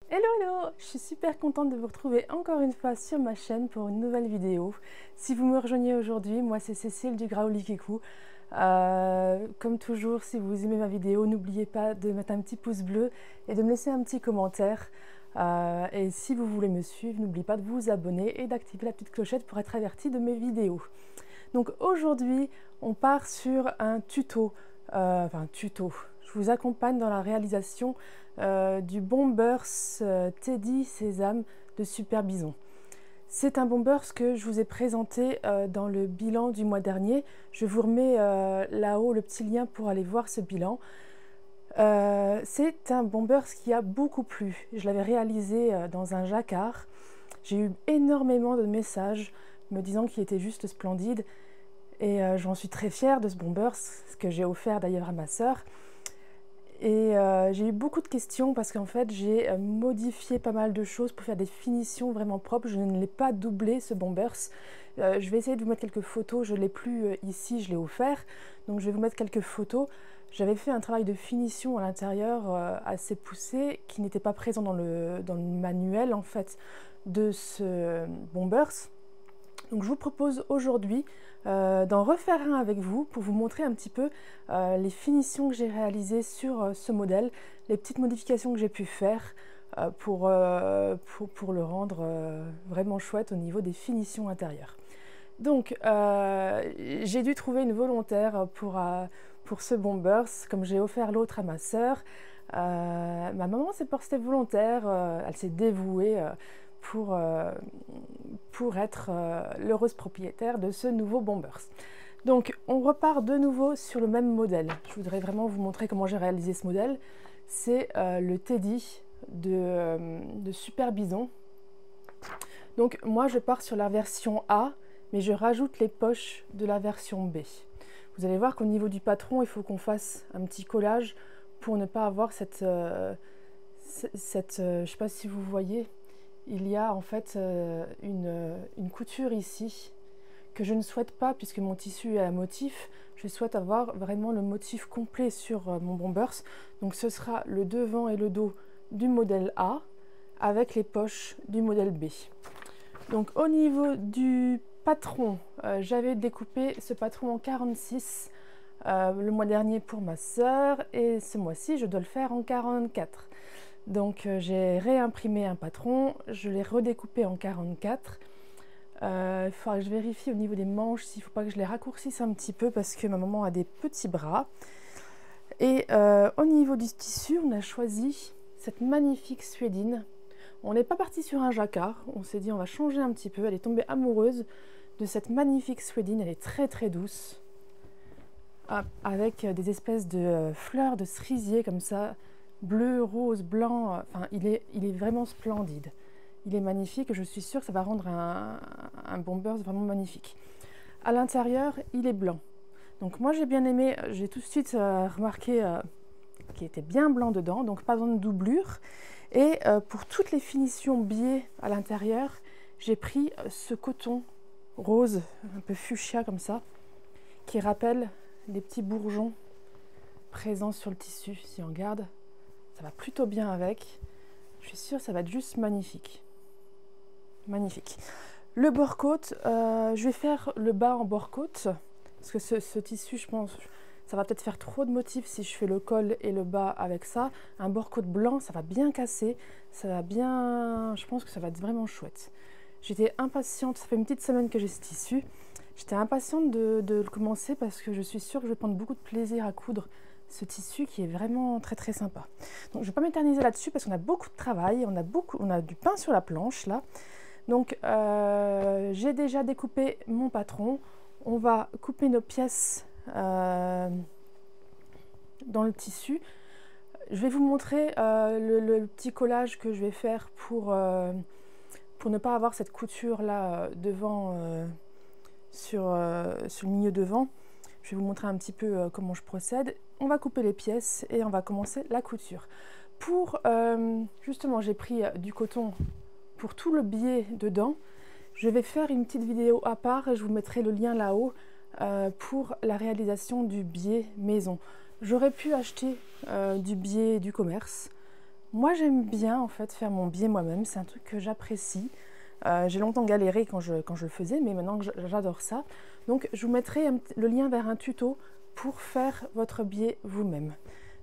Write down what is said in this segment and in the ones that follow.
Hello hello! Je suis super contente de vous retrouver encore une fois sur ma chaîne pour une nouvelle vidéo. Si vous me rejoignez aujourd'hui, moi c'est Cécile du Graoli Kikou. Comme toujours, si vous aimez ma vidéo, n'oubliez pas de mettre un petit pouce bleu et de me laisser un petit commentaire. Et si vous voulez me suivre, n'oubliez pas de vous abonner et d'activer la petite clochette pour être averti de mes vidéos. Donc aujourd'hui, on part sur un tuto. Je vous accompagne dans la réalisation du Bombers Teddy Sésame de Super Bison. C'est un Bombers que je vous ai présenté dans le bilan du mois dernier. Je vous remets là-haut le petit lien pour aller voir ce bilan. C'est un Bombers qui a beaucoup plu. Je l'avais réalisé dans un jacquard. J'ai eu énormément de messages me disant qu'il était juste splendide. Et j'en suis très fière de ce Bombers, ce que j'ai offert d'ailleurs à ma sœur. Et j'ai eu beaucoup de questions parce qu'en fait j'ai modifié pas mal de choses pour faire des finitions vraiment propres. Je ne l'ai pas doublé ce Bombers. Je vais essayer de vous mettre quelques photos. Je ne l'ai plus ici, je l'ai offert. Donc je vais vous mettre quelques photos. J'avais fait un travail de finition à l'intérieur assez poussé qui n'était pas présent dans le manuel en fait de ce Bombers. Donc je vous propose aujourd'hui d'en refaire un avec vous pour vous montrer un petit peu les finitions que j'ai réalisées sur ce modèle, les petites modifications que j'ai pu faire pour le rendre vraiment chouette au niveau des finitions intérieures. Donc j'ai dû trouver une volontaire pour ce Bombers, comme j'ai offert l'autre à ma sœur. Ma maman s'est portée volontaire, elle s'est dévouée pour être l'heureuse propriétaire de ce nouveau Bombers. Donc on repart de nouveau sur le même modèle. Je voudrais vraiment vous montrer comment j'ai réalisé ce modèle. C'est le Teddy de Super Bison. Donc moi je pars sur la version A, mais je rajoute les poches de la version B. Vous allez voir qu'au niveau du patron, il faut qu'on fasse un petit collage pour ne pas avoir cette je ne sais pas si vous voyez, il y a en fait une couture ici que je ne souhaite pas puisque mon tissu est à motif. Je souhaite avoir vraiment le motif complet sur mon Bombers. Donc ce sera le devant et le dos du modèle A avec les poches du modèle B. Donc au niveau du patron, j'avais découpé ce patron en 46 le mois dernier pour ma sœur et ce mois-ci je dois le faire en 44. Donc j'ai réimprimé un patron, je l'ai redécoupé en 44. Il faudra que je vérifie au niveau des manches s'il ne faut pas que je les raccourcisse un petit peu parce que ma maman a des petits bras. Et au niveau du tissu, on a choisi cette magnifique suédine. On n'est pas parti sur un jacquard, on s'est dit on va changer un petit peu. Elle est tombée amoureuse de cette magnifique suédine, elle est très très douce. Avec des espèces de fleurs de cerisier comme ça, bleu, rose, blanc, enfin il est vraiment splendide. Il est magnifique, je suis sûre que ça va rendre un Bombers vraiment magnifique. À l'intérieur, il est blanc. Donc moi j'ai bien aimé, j'ai tout de suite remarqué qu'il était bien blanc dedans, donc pas besoin de doublure. Et pour toutes les finitions biais à l'intérieur, j'ai pris ce coton rose, un peu fuchsia comme ça, qui rappelle les petits bourgeons présents sur le tissu. Si on regarde, ça va plutôt bien avec. Je suis sûre que ça va être juste magnifique. Magnifique. Le bord-côte, je vais faire le bas en bord-côte. Parce que ce tissu, je pense, ça va peut-être faire trop de motifs si je fais le col et le bas avec ça. Un bord-côte blanc, ça va bien casser. Ça va bien... Je pense que ça va être vraiment chouette. J'étais impatiente, ça fait une petite semaine que j'ai ce tissu. J'étais impatiente de le commencer parce que je suis sûre que je vais prendre beaucoup de plaisir à coudre ce tissu qui est vraiment très très sympa. Donc je ne vais pas m'éterniser là-dessus parce qu'on a beaucoup de travail, on a du pain sur la planche là. Donc j'ai déjà découpé mon patron. On va couper nos pièces dans le tissu. Je vais vous montrer le petit collage que je vais faire pour ne pas avoir cette couture là devant sur le milieu devant. Je vais vous montrer un petit peu comment je procède. On va couper les pièces et on va commencer la couture. Pour justement, j'ai pris du coton pour tout le biais dedans. Je vais faire une petite vidéo à part et je vous mettrai le lien là-haut pour la réalisation du biais maison. J'aurais pu acheter du biais du commerce, Moi j'aime bien en fait faire mon biais moi-même, c'est un truc que j'apprécie. J'ai longtemps galéré quand je le faisais, mais maintenant j'adore ça. Donc je vous mettrai le lien vers un tuto pour faire votre biais vous-même.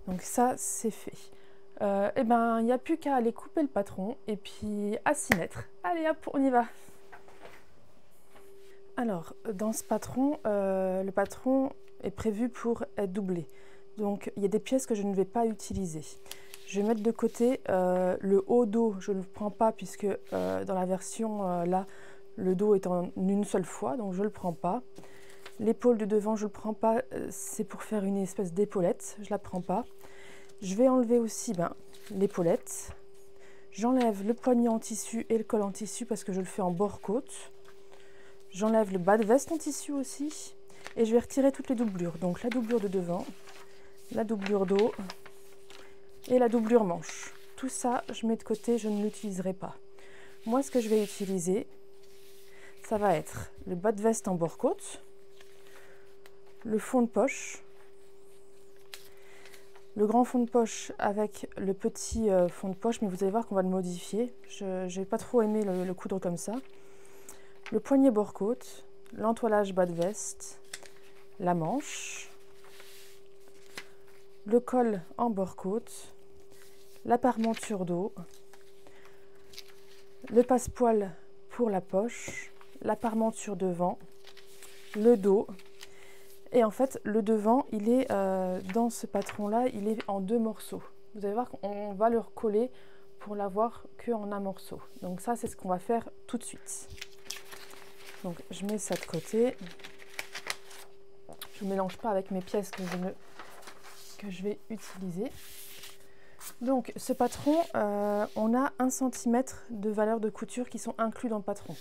Donc ça c'est fait. Et ben il n'y a plus qu'à aller couper le patron et puis à s'y mettre. Allez hop, on y va. Alors dans ce patron, le patron est prévu pour être doublé. Donc il y a des pièces que je ne vais pas utiliser. Je vais mettre de côté le haut dos, je ne le prends pas puisque dans la version là, le dos est en une seule fois, donc je ne le prends pas. L'épaule de devant, je ne le prends pas, c'est pour faire une espèce d'épaulette, je ne la prends pas. Je vais enlever aussi l'épaulette. J'enlève le poignet en tissu et le col en tissu parce que je le fais en bord-côte. J'enlève le bas de veste en tissu aussi. Et je vais retirer toutes les doublures. Donc la doublure de devant, la doublure dos et la doublure manche. Tout ça, je mets de côté, je ne l'utiliserai pas. Moi, ce que je vais utiliser, ça va être le bas de veste en bord-côte, le fond de poche, le grand fond de poche avec le petit fond de poche, mais vous allez voir qu'on va le modifier. Je n'ai pas trop aimé le coudre comme ça. Le poignet bord-côte, l'entoilage bas de veste, la manche, le col en bord-côte, la parmenture dos, le passepoil pour la poche, la parmenture devant, le dos. Et en fait, le devant, il est dans ce patron-là, il est en 2 morceaux. Vous allez voir qu'on va le recoller pour l'avoir qu'en un morceau. Donc ça, c'est ce qu'on va faire tout de suite. Donc je mets ça de côté. Je ne mélange pas avec mes pièces que je vais utiliser. Donc ce patron, on a 1 cm de valeur de couture qui sont inclus dans le patron.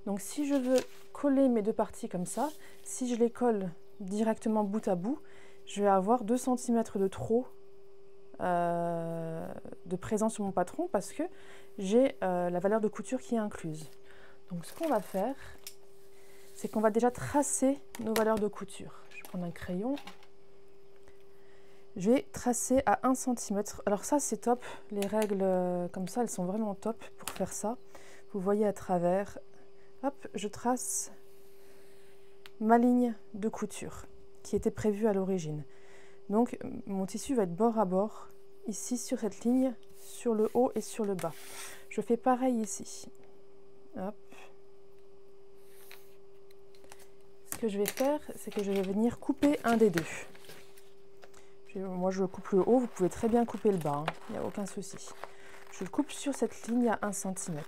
Donc si je veux coller mes 2 parties comme ça, si je les colle directement bout à bout, je vais avoir 2 cm de trop de présent sur mon patron parce que j'ai la valeur de couture qui est incluse. Donc ce qu'on va faire, c'est qu'on va déjà tracer nos valeurs de couture. Je vais prendre un crayon. Je vais tracer à 1 cm. Alors ça c'est top, les règles comme ça, elles sont vraiment top pour faire ça. Vous voyez à travers. Hop, je trace ma ligne de couture qui était prévue à l'origine. Donc mon tissu va être bord à bord ici sur cette ligne, sur le haut et sur le bas. Je fais pareil ici. Hop. Ce que je vais faire, c'est que je vais venir couper un des deux. Moi je coupe le haut, vous pouvez très bien couper le bas, hein, il n'y a aucun souci. Je le coupe sur cette ligne à 1 cm.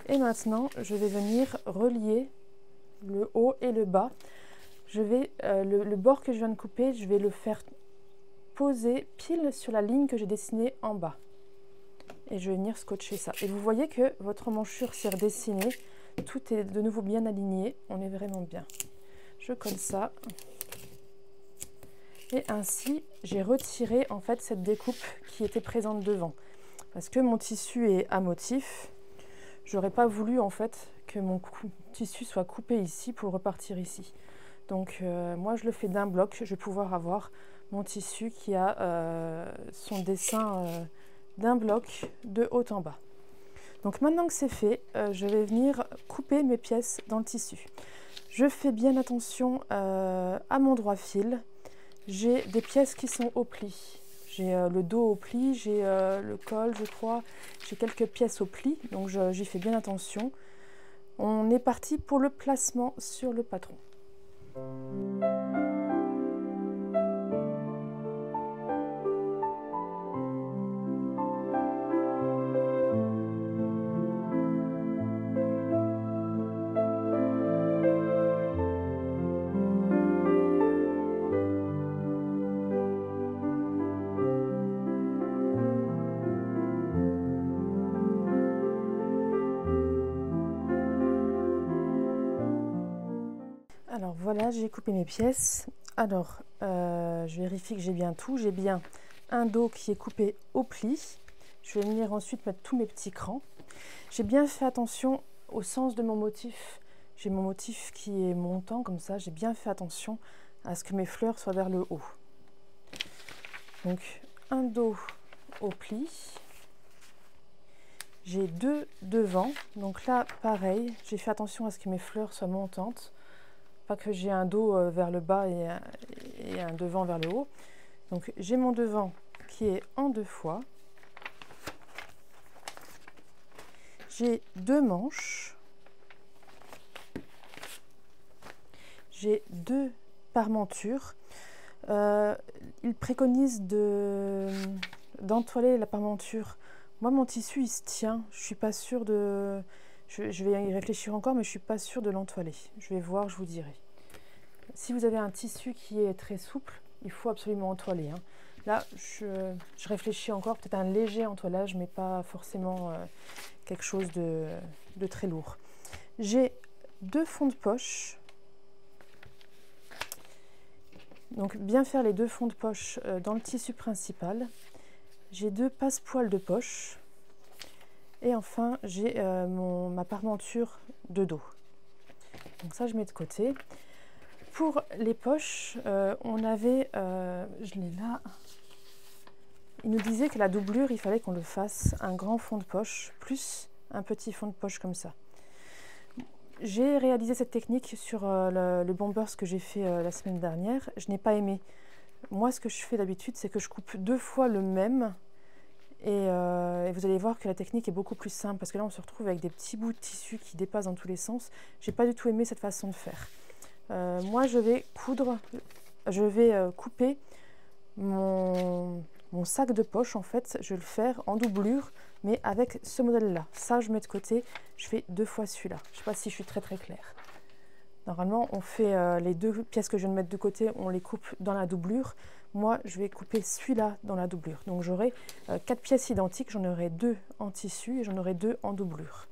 Et maintenant, je vais venir relier le haut et le bas. Je vais, le bord que je viens de couper, je vais le faire poser pile sur la ligne que j'ai dessinée en bas. Et je vais venir scotcher ça. Et vous voyez que votre manchure s'est redessinée. Tout est de nouveau bien aligné. On est vraiment bien. Je colle ça. Et ainsi, j'ai retiré en fait cette découpe qui était présente devant. Parce que mon tissu est à motif. J'aurais pas voulu en fait que mon tissu soit coupé ici pour repartir ici. Donc moi je le fais d'un bloc, je vais pouvoir avoir mon tissu qui a son dessin d'un bloc de haut en bas. Donc maintenant que c'est fait, je vais venir couper mes pièces dans le tissu. Je fais bien attention à mon droit fil. J'ai des pièces qui sont au pli. J'ai le dos au pli, j'ai le col je crois, j'ai quelques pièces au pli, donc j'y fais bien attention. On est parti pour le placement sur le patron. Alors voilà, j'ai coupé mes pièces. Alors, je vérifie que j'ai bien tout. J'ai bien un dos qui est coupé au pli. Je vais venir ensuite mettre tous mes petits crans. J'ai bien fait attention au sens de mon motif. J'ai mon motif qui est montant comme ça. J'ai bien fait attention à ce que mes fleurs soient vers le haut. Donc un dos au pli. J'ai 2 devant, donc là pareil, j'ai fait attention à ce que mes fleurs soient montantes, pas que j'ai un dos vers le bas et un devant vers le haut. Donc j'ai mon devant qui est en 2 fois. J'ai 2 manches. J'ai 2 parmentures. Il préconise d'entoiler la parmenture. Moi, mon tissu, il se tient. Je suis pas sûre de... Je vais y réfléchir encore, mais je suis pas sûre de l'entoiler. Je vais voir, je vous dirai. Si vous avez un tissu qui est très souple, il faut absolument entoiler. Hein. Là, je réfléchis encore, peut-être un léger entoilage, mais pas forcément quelque chose de très lourd. J'ai 2 fonds de poche. Donc, bien faire les 2 fonds de poche dans le tissu principal. J'ai 2 passepoils de poche. Et enfin, j'ai ma parmenture de dos. Donc ça, je mets de côté. Pour les poches, on avait, je l'ai là, il nous disait que la doublure, il fallait qu'on le fasse un grand fond de poche, plus un petit fond de poche comme ça. J'ai réalisé cette technique sur le bombers que j'ai fait la semaine dernière. Je n'ai pas aimé. Moi, ce que je fais d'habitude, c'est que je coupe 2 fois le même. Et vous allez voir que la technique est beaucoup plus simple parce que là on se retrouve avec des petits bouts de tissu qui dépassent dans tous les sens. J'ai pas du tout aimé cette façon de faire. Moi je vais couper mon sac de poche en fait. Je vais le faire en doublure mais avec ce modèle là. Ça je mets de côté, je fais 2 fois celui-là. Je sais pas si je suis très claire. Normalement on fait les 2 pièces que je viens de mettre de côté, on les coupe dans la doublure. Moi, je vais couper celui-là dans la doublure. Donc, j'aurai 4 pièces identiques. J'en aurai 2 en tissu et j'en aurai 2 en doublure.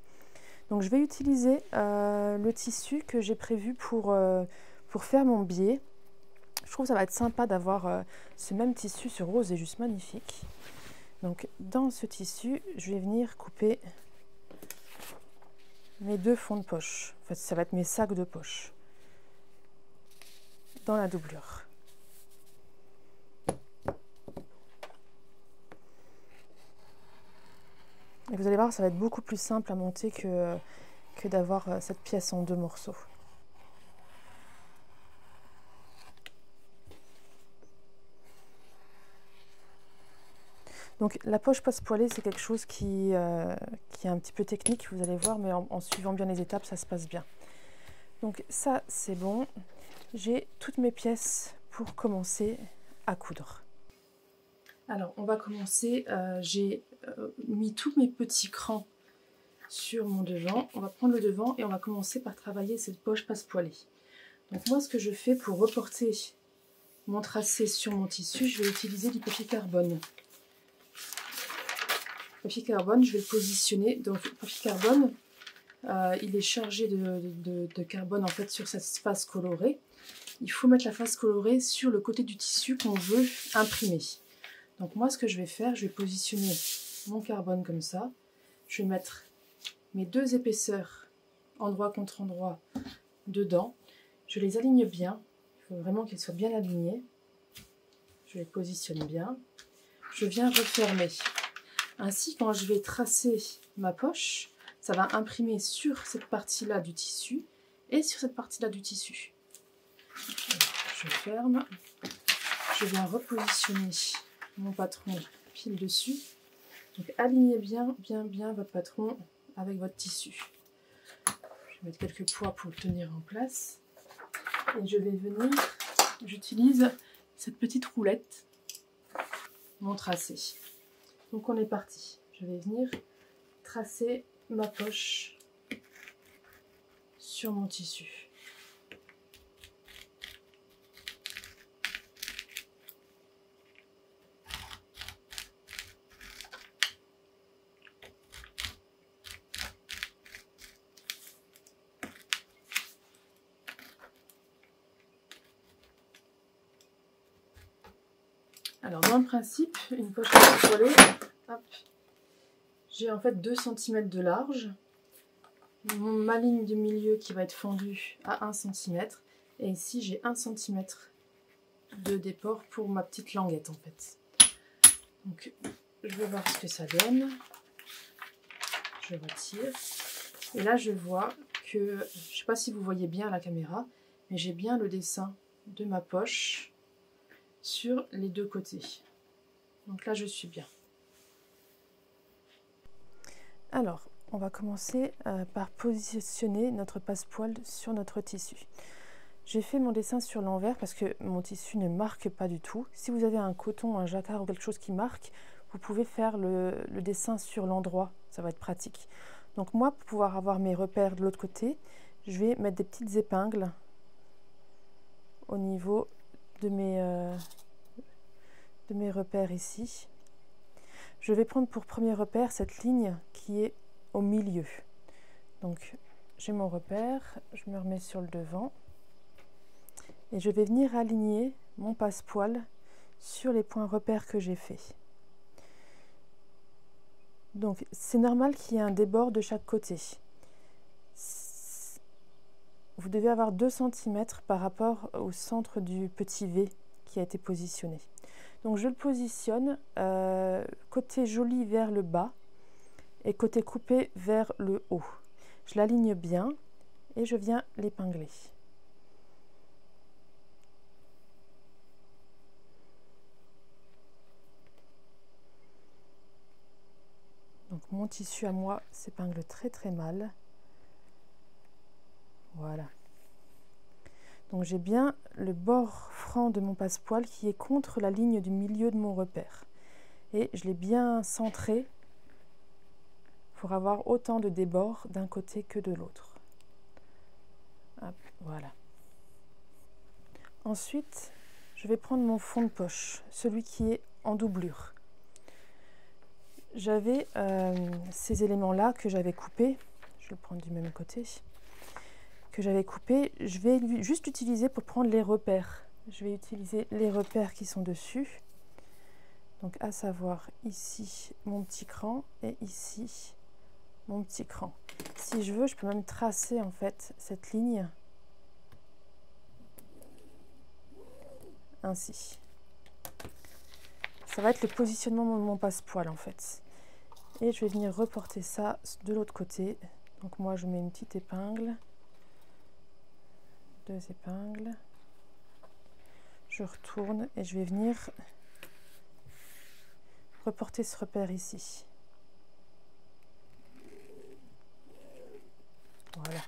Donc, je vais utiliser le tissu que j'ai prévu pour faire mon biais. Je trouve que ça va être sympa d'avoir ce même tissu. Ce rose est juste magnifique. Donc, dans ce tissu, je vais venir couper mes 2 fonds de poche. En fait, ça va être mes sacs de poche dans la doublure. Et vous allez voir, ça va être beaucoup plus simple à monter que d'avoir cette pièce en 2 morceaux. Donc la poche passe-poilée, c'est quelque chose qui est un petit peu technique, vous allez voir, mais en suivant bien les étapes, ça se passe bien. Donc ça, c'est bon. J'ai toutes mes pièces pour commencer à coudre. Alors, on va commencer. J'ai mis tous mes petits crans sur mon devant. On va prendre le devant et on va commencer par travailler cette poche passe-poilée. Donc moi, ce que je fais pour reporter mon tracé sur mon tissu, je vais utiliser du papier carbone. Le papier carbone, je vais le positionner. Donc le papier carbone, il est chargé de carbone en fait sur cette face colorée. Il faut mettre la face colorée sur le côté du tissu qu'on veut imprimer. Donc moi, ce que je vais faire, je vais positionner mon carbone comme ça. Je vais mettre mes 2 épaisseurs, endroit contre endroit, dedans. Je les aligne bien. Il faut vraiment qu'elles soient bien alignées. Je les positionne bien. Je viens refermer. Ainsi, quand je vais tracer ma poche, ça va imprimer sur cette partie-là du tissu et sur cette partie-là du tissu. Je ferme. Je viens repositionner mon patron pile dessus. Donc alignez bien votre patron avec votre tissu. Je vais mettre quelques poids pour le tenir en place. Et je vais venir, j'utilise cette petite roulette, mon tracé. Donc on est parti. Je vais venir tracer ma poche sur mon tissu. Alors dans le principe, une poche passe-poilée, j'ai en fait 2 cm de large, ma ligne de milieu qui va être fendue à 1 cm, et ici j'ai 1 cm de déport pour ma petite languette en fait. Donc je vais voir ce que ça donne. Je retire. Et là je vois que, je ne sais pas si vous voyez bien à la caméra, mais j'ai bien le dessin de ma poche sur les deux côtés. Donc là je suis bien. Alors, on va commencer par positionner notre passepoil sur notre tissu. J'ai fait mon dessin sur l'envers parce que mon tissu ne marque pas du tout. Si vous avez un coton, un jacquard ou quelque chose qui marque, vous pouvez faire le dessin sur l'endroit, ça va être pratique. Donc moi, pour pouvoir avoir mes repères de l'autre côté, je vais mettre des petites épingles au niveau de mes repères ici. Je vais prendre pour premier repère cette ligne qui est au milieu. Donc j'ai mon repère, je me remets sur le devant et je vais venir aligner mon passepoil sur les points repères que j'ai fait. Donc c'est normal qu'il y ait un débord de chaque côté. Vous devez avoir 2 cm par rapport au centre du petit V qui a été positionné. Donc je le positionne côté joli vers le bas et côté coupé vers le haut. Je l'aligne bien et je viens l'épingler. Donc mon tissu à moi s'épingle très mal. Voilà. Donc j'ai bien le bord franc de mon passepoil qui est contre la ligne du milieu de mon repère. Et je l'ai bien centré pour avoir autant de débord d'un côté que de l'autre. Voilà. Ensuite, je vais prendre mon fond de poche, celui qui est en doublure. J'avais ces éléments-là que j'avais coupés, je vais le prendre du même côté, que j'avais coupés, je vais juste utiliser pour prendre les repères. Je vais utiliser les repères qui sont dessus, donc à savoir ici mon petit cran et ici mon petit cran. Si je veux, je peux même tracer en fait cette ligne ainsi. Ça va être le positionnement de mon passepoil en fait. Et je vais venir reporter ça de l'autre côté. Donc moi je mets une petite épingle, 2 épingles, je retourne et je vais venir reporter ce repère ici. Voilà.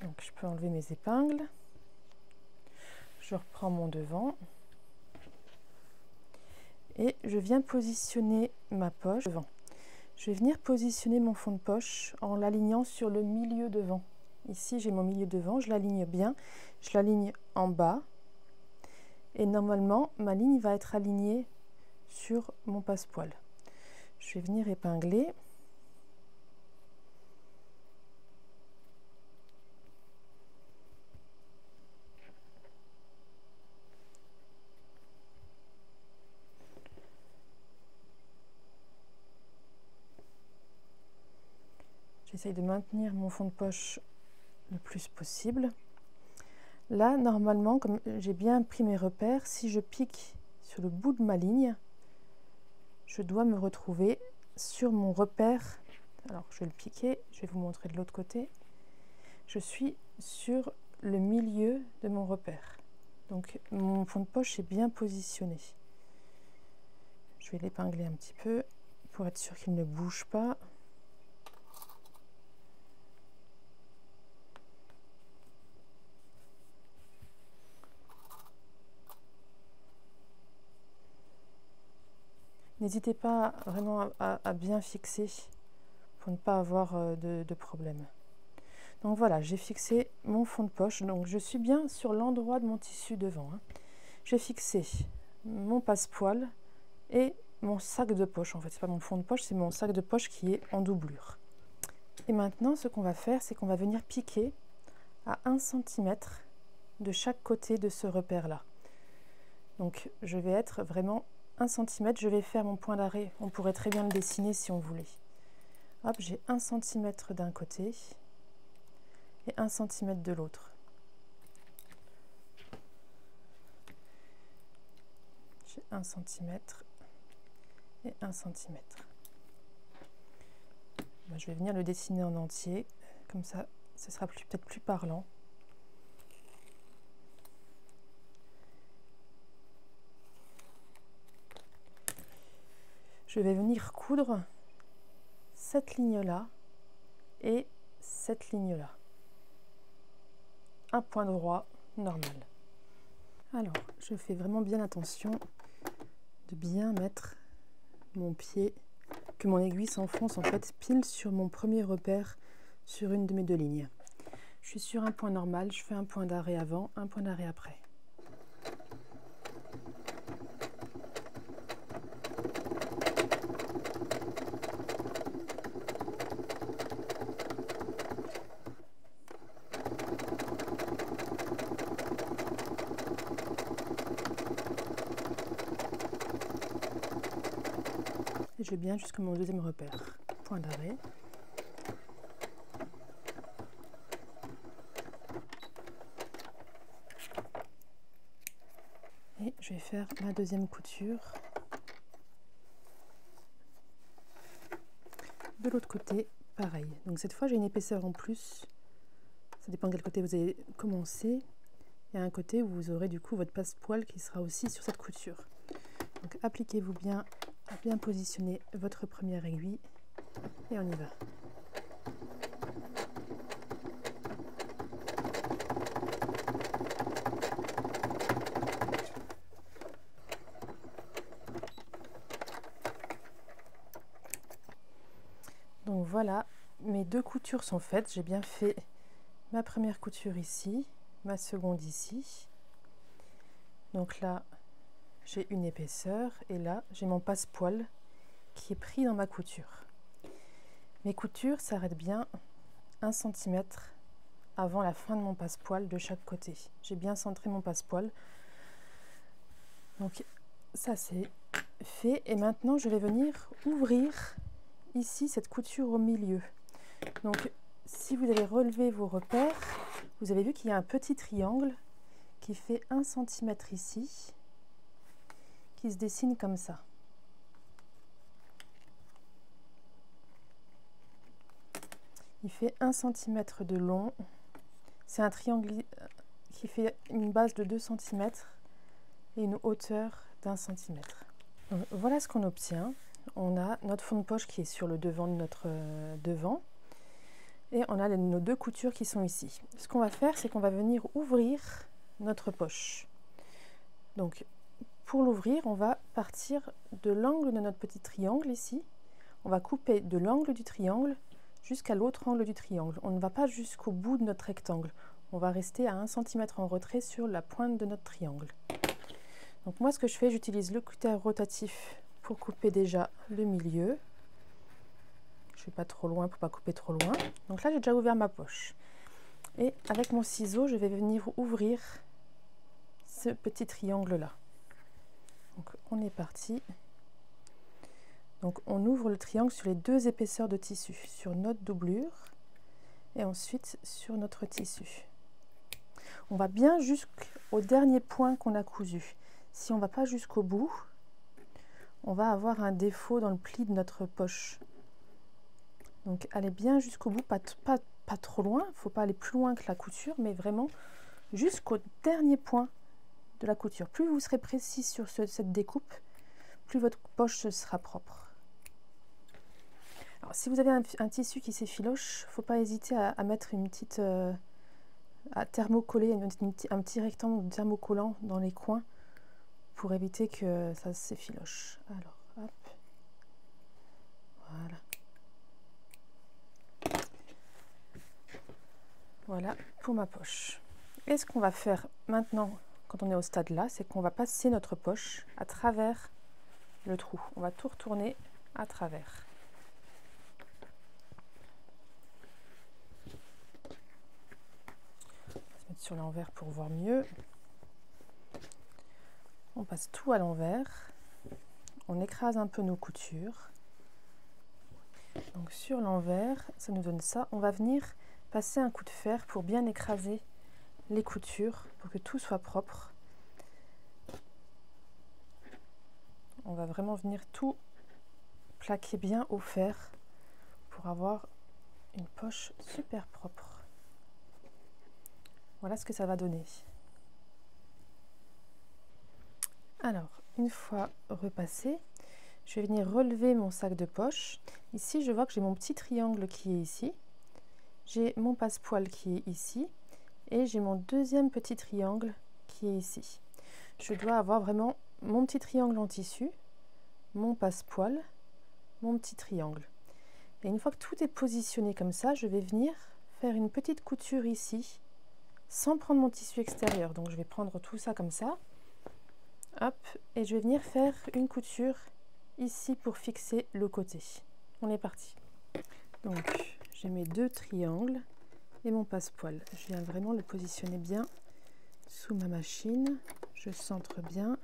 Donc je peux enlever mes épingles. Je reprends mon devant. Et je viens positionner ma poche devant. Je vais venir positionner mon fond de poche en l'alignant sur le milieu devant. Ici j'ai mon milieu devant, je l'aligne bien. Je l'aligne en bas. Et normalement, ma ligne va être alignée sur mon passepoil. Je vais venir épingler. J'essaye de maintenir mon fond de poche le plus possible. Là, normalement, comme j'ai bien pris mes repères, si je pique sur le bout de ma ligne, je dois me retrouver sur mon repère. Alors, je vais le piquer, je vais vous montrer de l'autre côté. Je suis sur le milieu de mon repère. Donc, mon fond de poche est bien positionné. Je vais l'épingler un petit peu pour être sûr qu'il ne bouge pas. N'hésitez pas vraiment à bien fixer pour ne pas avoir de problème. Donc voilà, j'ai fixé mon fond de poche. Donc je suis bien sur l'endroit de mon tissu devant. J'ai fixé mon passepoil et mon sac de poche. En fait, c'est pas mon fond de poche, c'est mon sac de poche qui est en doublure. Et maintenant, ce qu'on va faire, c'est qu'on va venir piquer à 1 cm de chaque côté de ce repère-là. Donc je vais être vraiment 1 cm, je vais faire mon point d'arrêt. On pourrait très bien le dessiner si on voulait. Hop, j'ai 1 cm d'un côté et 1 cm de l'autre. J'ai 1 cm et 1 cm. Je vais venir le dessiner en entier, comme ça ce sera peut-être plus parlant. Je vais venir coudre cette ligne-là et cette ligne-là. Un point droit normal. Alors, je fais vraiment bien attention de bien mettre mon pied, que mon aiguille s'enfonce en fait pile sur mon premier repère sur une de mes deux lignes. Je suis sur un point normal, je fais un point d'arrêt avant, un point d'arrêt après. Et je vais bien jusqu'à mon deuxième repère. Point d'arrêt. Et je vais faire ma deuxième couture. De l'autre côté, pareil. Donc cette fois, j'ai une épaisseur en plus. Ça dépend de quel côté vous avez commencé. Il y a un côté où vous aurez du coup votre passepoil qui sera aussi sur cette couture. Donc appliquez-vous bien à bien positionner votre première aiguille et on y va. Donc voilà, mes deux coutures sont faites. J'ai bien fait ma première couture ici, ma seconde ici. Donc là, j'ai une épaisseur et là, j'ai mon passepoil qui est pris dans ma couture. Mes coutures s'arrêtent bien 1 cm avant la fin de mon passepoil de chaque côté. J'ai bien centré mon passepoil. Donc ça c'est fait et maintenant je vais venir ouvrir ici cette couture au milieu. Donc si vous avez relevé vos repères, vous avez vu qu'il y a un petit triangle qui fait 1 cm ici, qui se dessine comme ça. Il fait 1 cm de long. C'est un triangle qui fait une base de 2 cm et une hauteur d'1 cm. Donc, voilà ce qu'on obtient. On a notre fond de poche qui est sur le devant de notre devant. Et on a nos deux coutures qui sont ici. Ce qu'on va faire, c'est qu'on va venir ouvrir notre poche. Donc, pour l'ouvrir, on va partir de l'angle de notre petit triangle ici. On va couper de l'angle du triangle jusqu'à l'autre angle du triangle. On ne va pas jusqu'au bout de notre rectangle. On va rester à 1 cm en retrait sur la pointe de notre triangle. Donc moi, ce que je fais, j'utilise le cutter rotatif pour couper déjà le milieu. Je ne vais pas trop loin pour ne pas couper trop loin. Donc là, j'ai déjà ouvert ma poche. Et avec mon ciseau, je vais venir ouvrir ce petit triangle-là. Donc on est parti. Donc on ouvre le triangle sur les deux épaisseurs de tissu, sur notre doublure et ensuite sur notre tissu. On va bien jusqu'au dernier point qu'on a cousu. Si on ne va pas jusqu'au bout, on va avoir un défaut dans le pli de notre poche. Donc allez bien jusqu'au bout, pas trop loin, il ne faut pas aller plus loin que la couture, mais vraiment jusqu'au dernier point de la couture. Plus vous serez précis sur cette découpe, plus votre poche sera propre. Alors, si vous avez un tissu qui s'effiloche, il ne faut pas hésiter à mettre une petite à thermocoller, un petit rectangle thermocollant dans les coins pour éviter que ça s'effiloche. Alors, hop, voilà. Voilà pour ma poche. Et ce qu'on va faire maintenant, quand on est au stade là, c'est qu'on va passer notre poche à travers le trou. On va tout retourner à travers. On va se mettre sur l'envers pour voir mieux. On passe tout à l'envers. On écrase un peu nos coutures. Donc sur l'envers, ça nous donne ça. On va venir passer un coup de fer pour bien écraser les coutures, pour que tout soit propre. On va vraiment venir tout plaquer bien au fer pour avoir une poche super propre. Voilà ce que ça va donner. Alors, une fois repassé, je vais venir relever mon sac de poche. Ici, je vois que j'ai mon petit triangle qui est ici. J'ai mon passepoil qui est ici. Et j'ai mon deuxième petit triangle qui est ici. Je dois avoir vraiment mon petit triangle en tissu, mon passepoil, mon petit triangle. Et une fois que tout est positionné comme ça, je vais venir faire une petite couture ici, sans prendre mon tissu extérieur. Donc je vais prendre tout ça comme ça. Hop, et je vais venir faire une couture ici pour fixer le côté. On est parti. Donc j'ai mes deux triangles et mon passepoil. Je viens vraiment le positionner bien sous ma machine. Je centre bien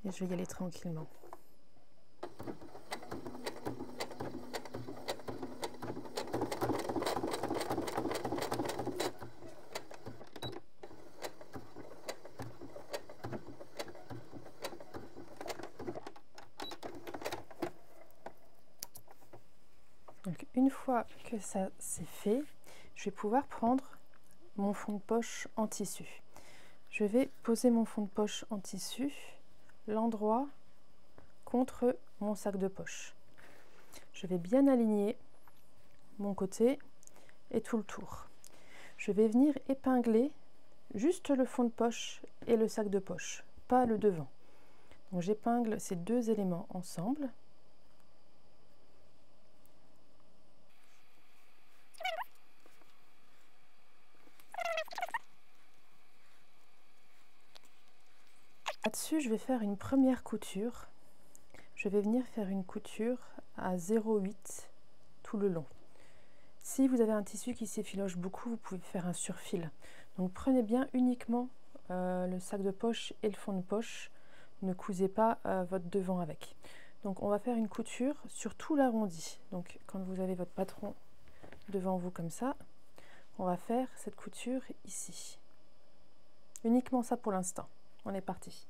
et je vais y aller tranquillement. Donc une fois que ça c'est fait, je vais pouvoir prendre mon fond de poche en tissu. Je vais poser mon fond de poche en tissu, l'endroit contre mon sac de poche. Je vais bien aligner mon côté et tout le tour. Je vais venir épingler juste le fond de poche et le sac de poche, pas le devant. Donc j'épingle ces deux éléments ensemble. Là-dessus, je vais faire une première couture. Je vais venir faire une couture à 0,8 tout le long. Si vous avez un tissu qui s'effiloche beaucoup, vous pouvez faire un surfil. Donc prenez bien uniquement le sac de poche et le fond de poche. Ne cousez pas votre devant avec. Donc on va faire une couture sur tout l'arrondi. Donc quand vous avez votre patron devant vous comme ça, on va faire cette couture ici. Uniquement ça pour l'instant. On est parti.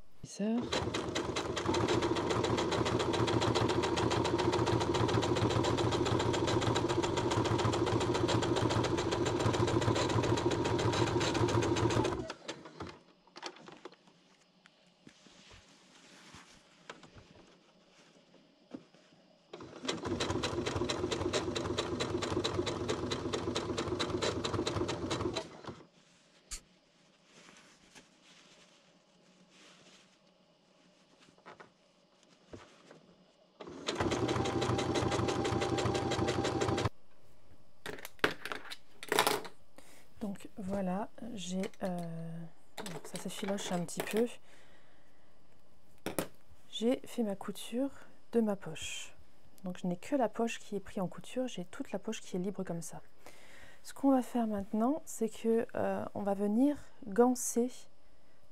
Donc voilà, j'ai ça s'effiloche un petit peu. J'ai fait ma couture de ma poche. Donc je n'ai que la poche qui est prise en couture, j'ai toute la poche qui est libre comme ça. Ce qu'on va faire maintenant, c'est que on va venir ganser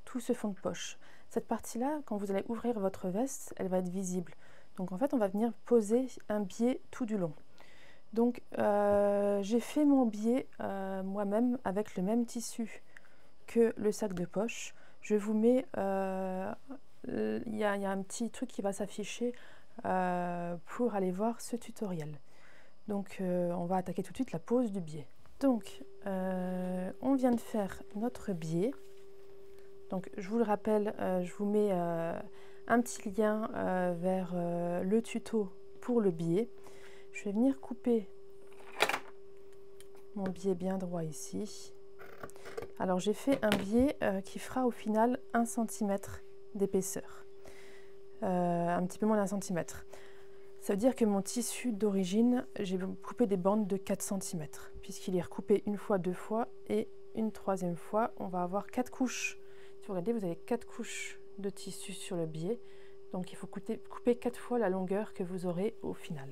tout ce fond de poche. Cette partie-là, quand vous allez ouvrir votre veste, elle va être visible. Donc en fait, on va venir poser un biais tout du long. Donc j'ai fait mon biais moi-même avec le même tissu que le sac de poche. Je vous mets, il y a un petit truc qui va s'afficher pour aller voir ce tutoriel. Donc on va attaquer tout de suite la pose du biais. Donc on vient de faire notre biais. Donc je vous le rappelle, je vous mets un petit lien vers le tuto pour le biais. Je vais venir couper mon biais bien droit ici. Alors j'ai fait un biais qui fera au final 1 cm d'épaisseur, un petit peu moins d'1 cm. Ça veut dire que mon tissu d'origine, j'ai coupé des bandes de 4 cm, puisqu'il est recoupé une fois, deux fois et une troisième fois. On va avoir 4 couches. Si vous regardez, vous avez 4 couches de tissu sur le biais. Donc il faut couper 4 fois la longueur que vous aurez au final.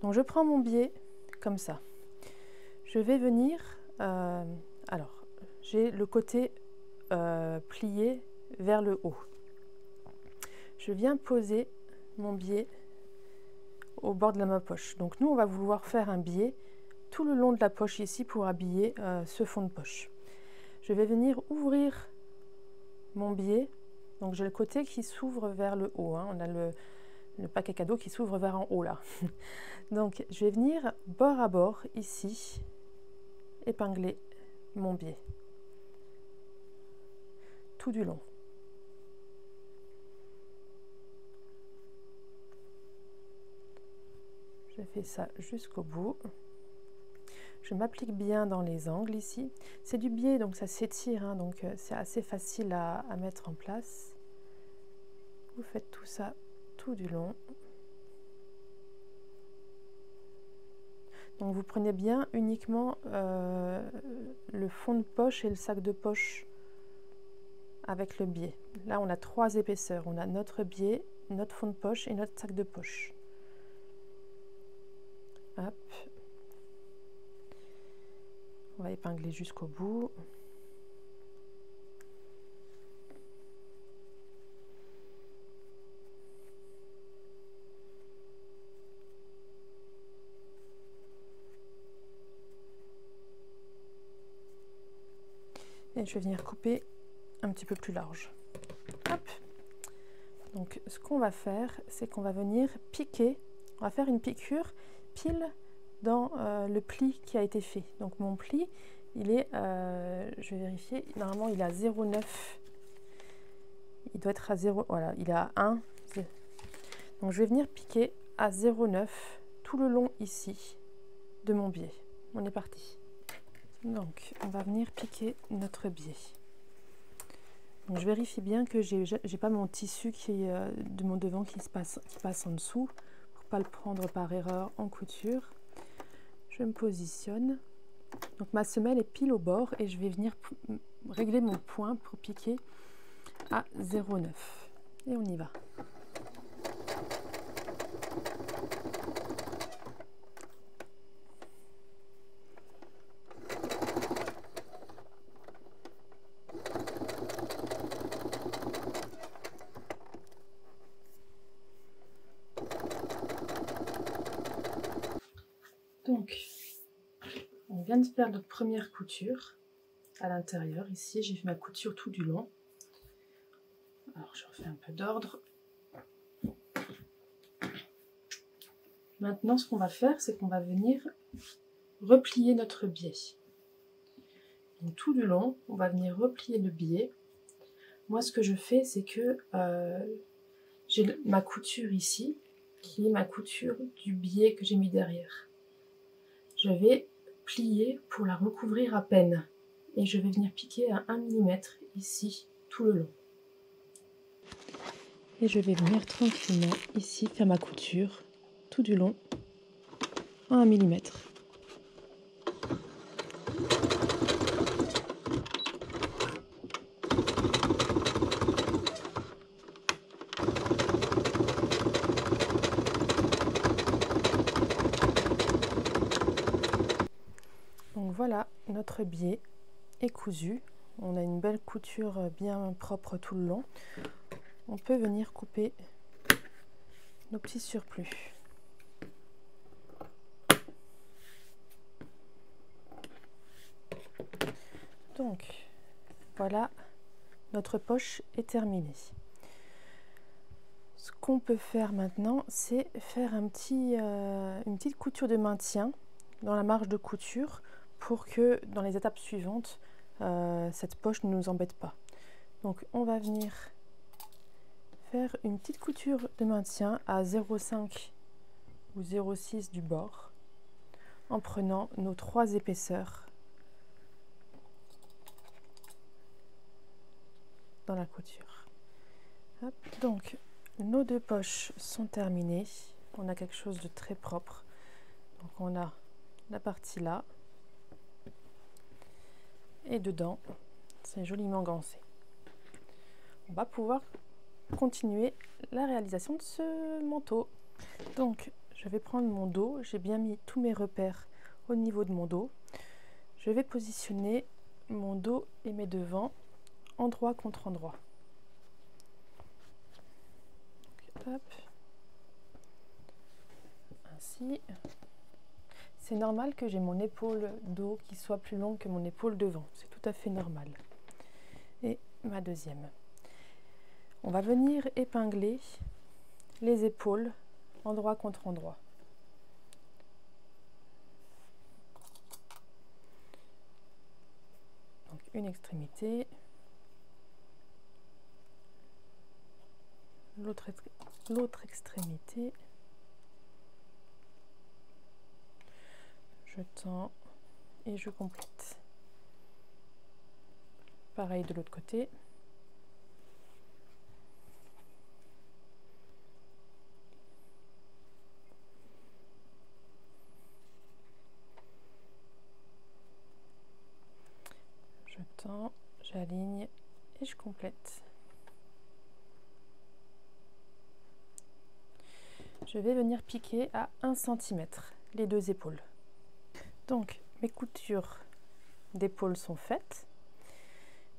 Donc je prends mon biais comme ça. Je vais venir, alors j'ai le côté plié vers le haut. Je viens poser mon biais au bord de ma poche. Donc nous on va vouloir faire un biais tout le long de la poche ici pour habiller ce fond de poche. Je vais venir ouvrir mon biais. Donc j'ai le côté qui s'ouvre vers le haut, hein. On a le paquet cadeau qui s'ouvre vers en haut là. Donc je vais venir bord à bord ici, épingler mon biais tout du long. Je fais ça jusqu'au bout. Je m'applique bien dans les angles ici. C'est du biais, donc ça s'étire, hein, donc c'est assez facile à mettre en place. Vous faites tout ça tout du long. Donc vous prenez bien uniquement le fond de poche et le sac de poche avec le biais. Là on a 3 épaisseurs. On a notre biais, notre fond de poche et notre sac de poche. Hop. On va épingler jusqu'au bout. Et je vais venir couper un petit peu plus large. Hop. Donc ce qu'on va faire, c'est qu'on va venir piquer. On va faire une piqûre pile dans le pli qui a été fait. Donc mon pli, il est, je vais vérifier, normalement il est à 0,9. Il doit être à 0, voilà, il est à 1. Donc je vais venir piquer à 0,9 tout le long ici de mon biais. On est parti. Donc on va venir piquer notre biais. Donc je vérifie bien que j'ai pas mon tissu qui de mon devant qui passe en dessous pour pas le prendre par erreur en couture. Je me positionne. Donc ma semelle est pile au bord et je vais venir régler mon point pour piquer à 0,9. Et on y va. Donc, on vient de faire notre première couture à l'intérieur. Ici, j'ai fait ma couture tout du long. Alors, je refais un peu d'ordre. Maintenant, ce qu'on va faire, c'est qu'on va venir replier notre biais. Donc, tout du long, on va venir replier le biais. Moi, ce que je fais, c'est que j'ai ma couture ici, qui est ma couture du biais que j'ai mis derrière. Je vais plier pour la recouvrir à peine et je vais venir piquer à 1 mm ici tout le long et je vais venir tranquillement ici faire ma couture tout du long à 1 mm. Donc voilà, notre biais est cousu. On a une belle couture bien propre tout le long. On peut venir couper nos petits surplus. Donc voilà, notre poche est terminée. Ce qu'on peut faire maintenant, c'est faire une petite couture de maintien dans la marge de couture pour que dans les étapes suivantes, cette poche ne nous embête pas. Donc on va venir faire une petite couture de maintien à 0,5 ou 0,6 du bord en prenant nos 3 épaisseurs dans la couture. Hop. Donc nos 2 poches sont terminées. On a quelque chose de très propre. Donc on a la partie là et dedans c'est joliment gancé. On va pouvoir continuer la réalisation de ce manteau. Donc je vais prendre mon dos, j'ai bien mis tous mes repères au niveau de mon dos. Je vais positionner mon dos et mes devants endroit contre endroit. Donc, hop. Ainsi. C'est normal que j'ai mon épaule dos qui soit plus longue que mon épaule devant. C'est tout à fait normal. Et ma deuxième. On va venir épingler les épaules, endroit contre endroit. Donc une extrémité, l'autre extrémité, je tends et je complète. Pareil de l'autre côté. Je tends, j'aligne et je complète. Je vais venir piquer à 1 cm les deux épaules. Donc mes coutures d'épaule sont faites.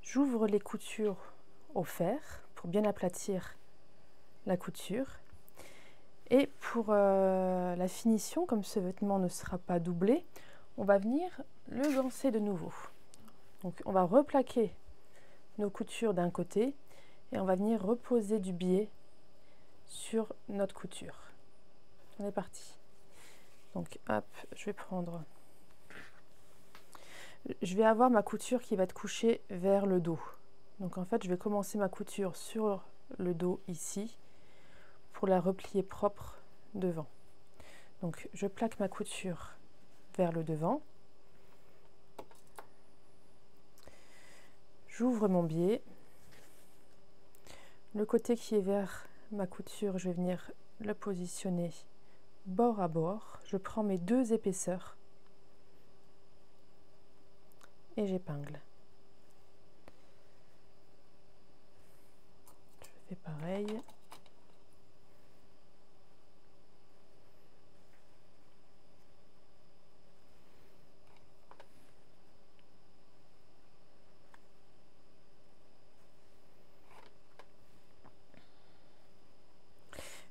J'ouvre les coutures au fer pour bien aplatir la couture. Et pour la finition, comme ce vêtement ne sera pas doublé, on va venir le gancer de nouveau. Donc on va replaquer nos coutures d'un côté et on va venir reposer du biais sur notre couture. On est parti. Donc hop, je vais avoir ma couture qui va être couchée vers le dos. Donc en fait, je vais commencer ma couture sur le dos ici pour la replier propre devant. Donc je plaque ma couture vers le devant. J'ouvre mon biais. Le côté qui est vers ma couture, je vais venir le positionner bord à bord. Je prends mes deux épaisseurs et j'épingle. Je fais pareil.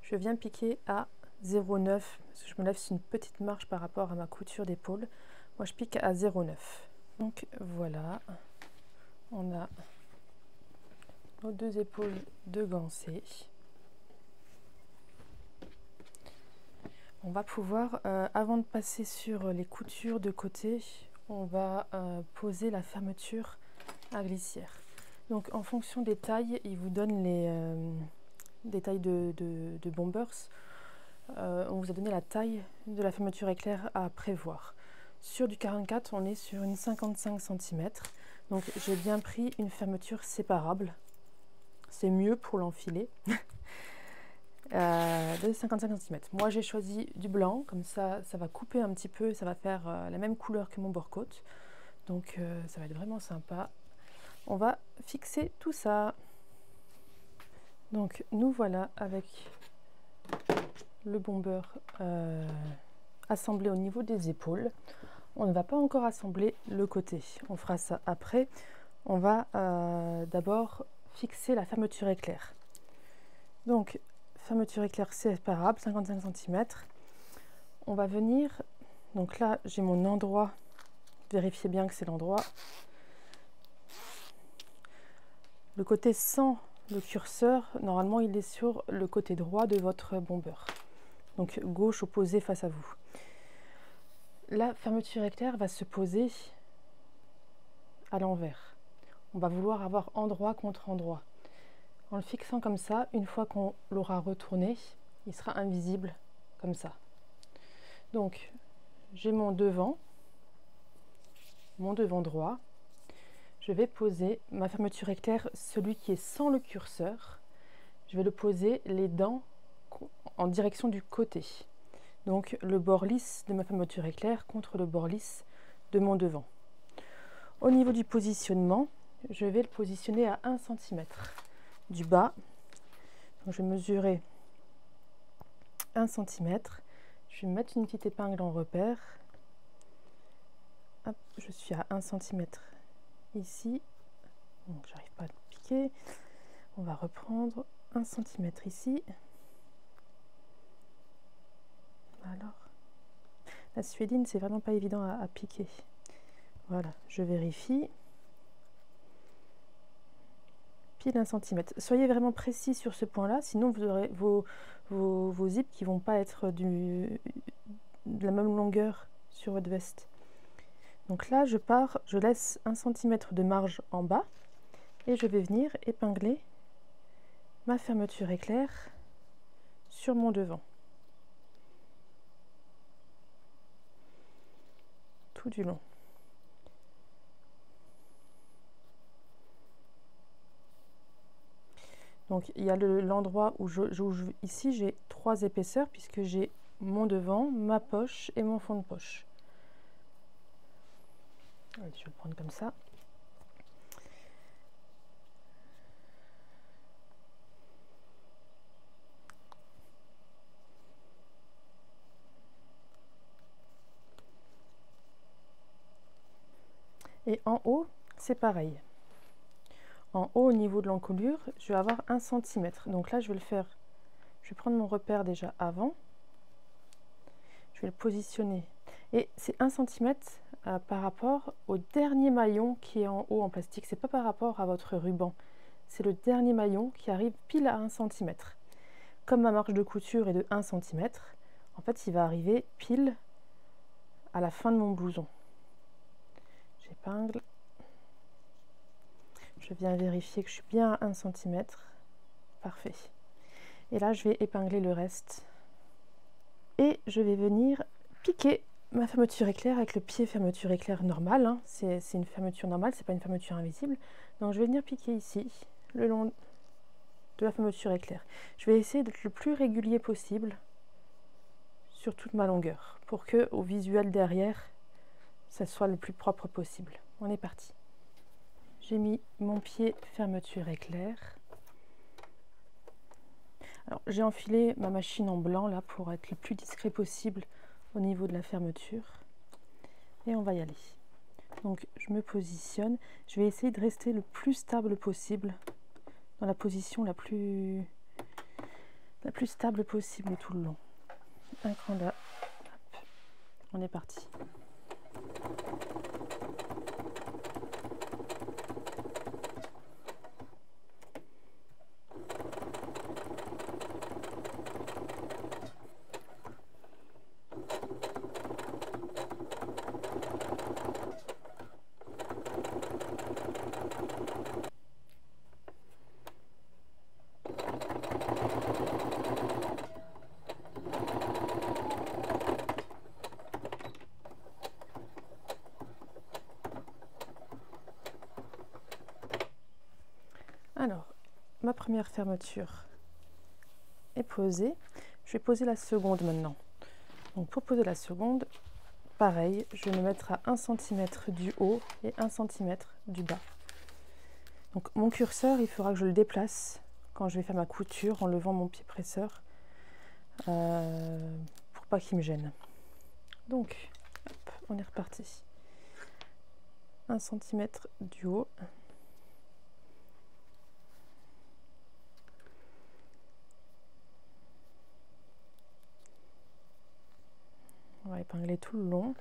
Je viens piquer à 0,9 parce que je me lève sur une petite marge par rapport à ma couture d'épaule. Moi je pique à 0,9. Donc voilà, on a nos deux épaules de gancées. On va pouvoir, avant de passer sur les coutures de côté, on va poser la fermeture à glissière. Donc en fonction des tailles, il vous donne des tailles de bombers. On vous a donné la taille de la fermeture éclair à prévoir. Sur du 44, on est sur une 55 cm. Donc j'ai bien pris une fermeture séparable. C'est mieux pour l'enfiler. De 55 cm. Moi j'ai choisi du blanc, comme ça va couper un petit peu, ça va faire la même couleur que mon bord-côte. Donc ça va être vraiment sympa. On va fixer tout ça. Donc nous voilà avec le bomber assemblé au niveau des épaules. On ne va pas encore assembler le côté, on fera ça après. On va d'abord fixer la fermeture éclair. Donc fermeture éclair séparable, 55 cm. On va venir, donc là j'ai mon endroit, vérifiez bien que c'est l'endroit. Le côté sans le curseur, normalement il est sur le côté droit de votre bomber. Donc gauche opposée face à vous. La fermeture éclair va se poser à l'envers. On va vouloir avoir endroit contre endroit. En le fixant comme ça, une fois qu'on l'aura retourné, il sera invisible comme ça. Donc j'ai mon devant droit. Je vais poser ma fermeture éclair, celui qui est sans le curseur. Je vais le poser les dents en direction du côté. Donc le bord lisse de ma fermeture éclair contre le bord lisse de mon devant. Au niveau du positionnement, je vais le positionner à 1 cm du bas. Donc je vais mesurer 1 cm. Je vais mettre une petite épingle en repère. Hop, je suis à 1 cm ici. Donc j'arrive pas à piquer. On va reprendre 1 cm ici. Alors, la suédine, c'est vraiment pas évident à piquer. Voilà, je vérifie. pile 1 cm. Soyez vraiment précis sur ce point là, sinon vous aurez vos zips qui vont pas être de la même longueur sur votre veste. Donc là je pars, je laisse 1 cm de marge en bas et je vais venir épingler ma fermeture éclair sur mon devant. Tout du long. Donc il y a l'endroit où ici j'ai 3 épaisseurs puisque j'ai mon devant, ma poche et mon fond de poche. Allez, je vais le prendre comme ça. Et en haut, c'est pareil. En haut, au niveau de l'encolure, je vais avoir 1 cm. Donc là, je vais le faire. Je vais prendre mon repère déjà avant. Je vais le positionner. Et c'est 1 cm par rapport au dernier maillon qui est en haut en plastique. C'est pas par rapport à votre ruban. C'est le dernier maillon qui arrive pile à 1 cm. Comme ma marge de couture est de 1 cm, en fait, il va arriver pile à la fin de mon blouson. J'épingle. Je viens vérifier que je suis bien à 1 cm. Parfait. Et là, je vais épingler le reste. Et je vais venir piquer ma fermeture éclair avec le pied fermeture éclair normal. Hein. C'est une fermeture normale, c'est pas une fermeture invisible. Donc je vais venir piquer ici, le long de la fermeture éclair. Je vais essayer d'être le plus régulier possible sur toute ma longueur pour que au visuel derrière, ça soit le plus propre possible. On est parti. J'ai mis mon pied fermeture éclair. Alors j'ai enfilé ma machine en blanc là pour être le plus discret possible au niveau de la fermeture. Et on va y aller. Donc je me positionne. Je vais essayer de rester le plus stable possible dans la position la plus stable possible tout le long. Un cran là. Hop. On est parti. Alors, ma première fermeture est posée. Je vais poser la seconde maintenant. Donc pour poser la seconde, pareil, je vais me mettre à 1 cm du haut et 1 cm du bas. Donc mon curseur, il faudra que je le déplace quand je vais faire ma couture en levant mon pied presseur pour pas qu'il me gêne. Donc, hop, on est reparti. 1 cm du haut. On va épingler tout le long.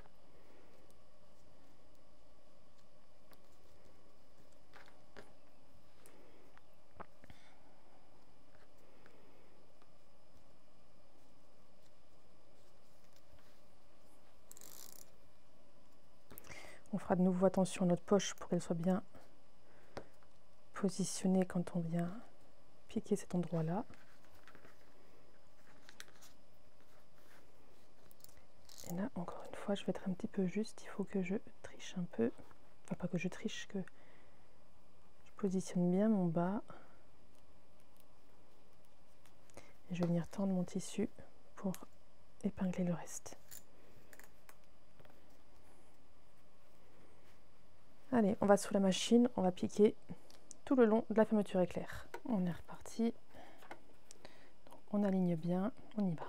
On fera de nouveau attention à notre poche pour qu'elle soit bien positionnée quand on vient piquer cet endroit-là. Et là, encore une fois, je vais être un petit peu juste. Il faut que je triche un peu. Enfin, pas que je triche, que je positionne bien mon bas. Et je vais venir tendre mon tissu pour épingler le reste. Allez, on va sous la machine, on va piquer tout le long de la fermeture éclair. On est reparti. Donc, on aligne bien, on y va.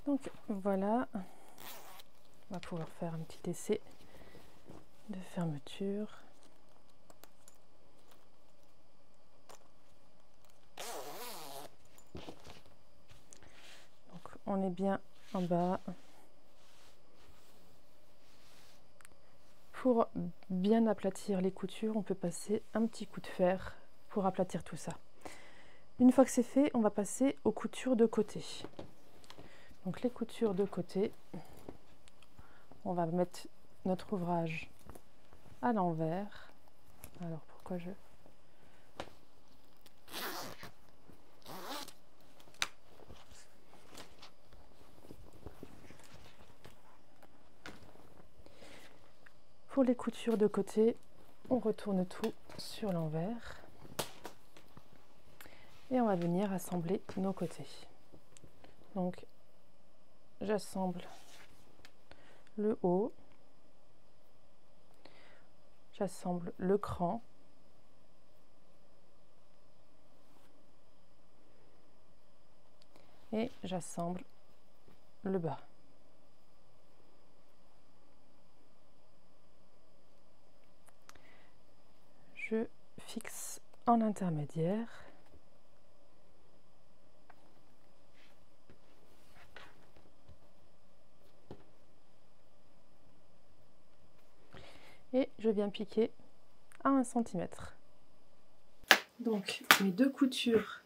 Donc voilà, on va pouvoir faire un petit essai de fermeture. on est bien en bas. Pour bien aplatir les coutures, on peut passer un petit coup de fer pour aplatir tout ça. Une fois que c'est fait, on va passer aux coutures de côté. Donc les coutures de côté, on va mettre notre ouvrage à l'envers. Alors pourquoi je... Pour les coutures de côté, on retourne tout sur l'envers et on va venir assembler nos côtés. Donc j'assemble le haut, j'assemble le cran, et j'assemble le bas. Je fixe en intermédiaire. Et je viens piquer à 1 cm. Donc mes deux coutures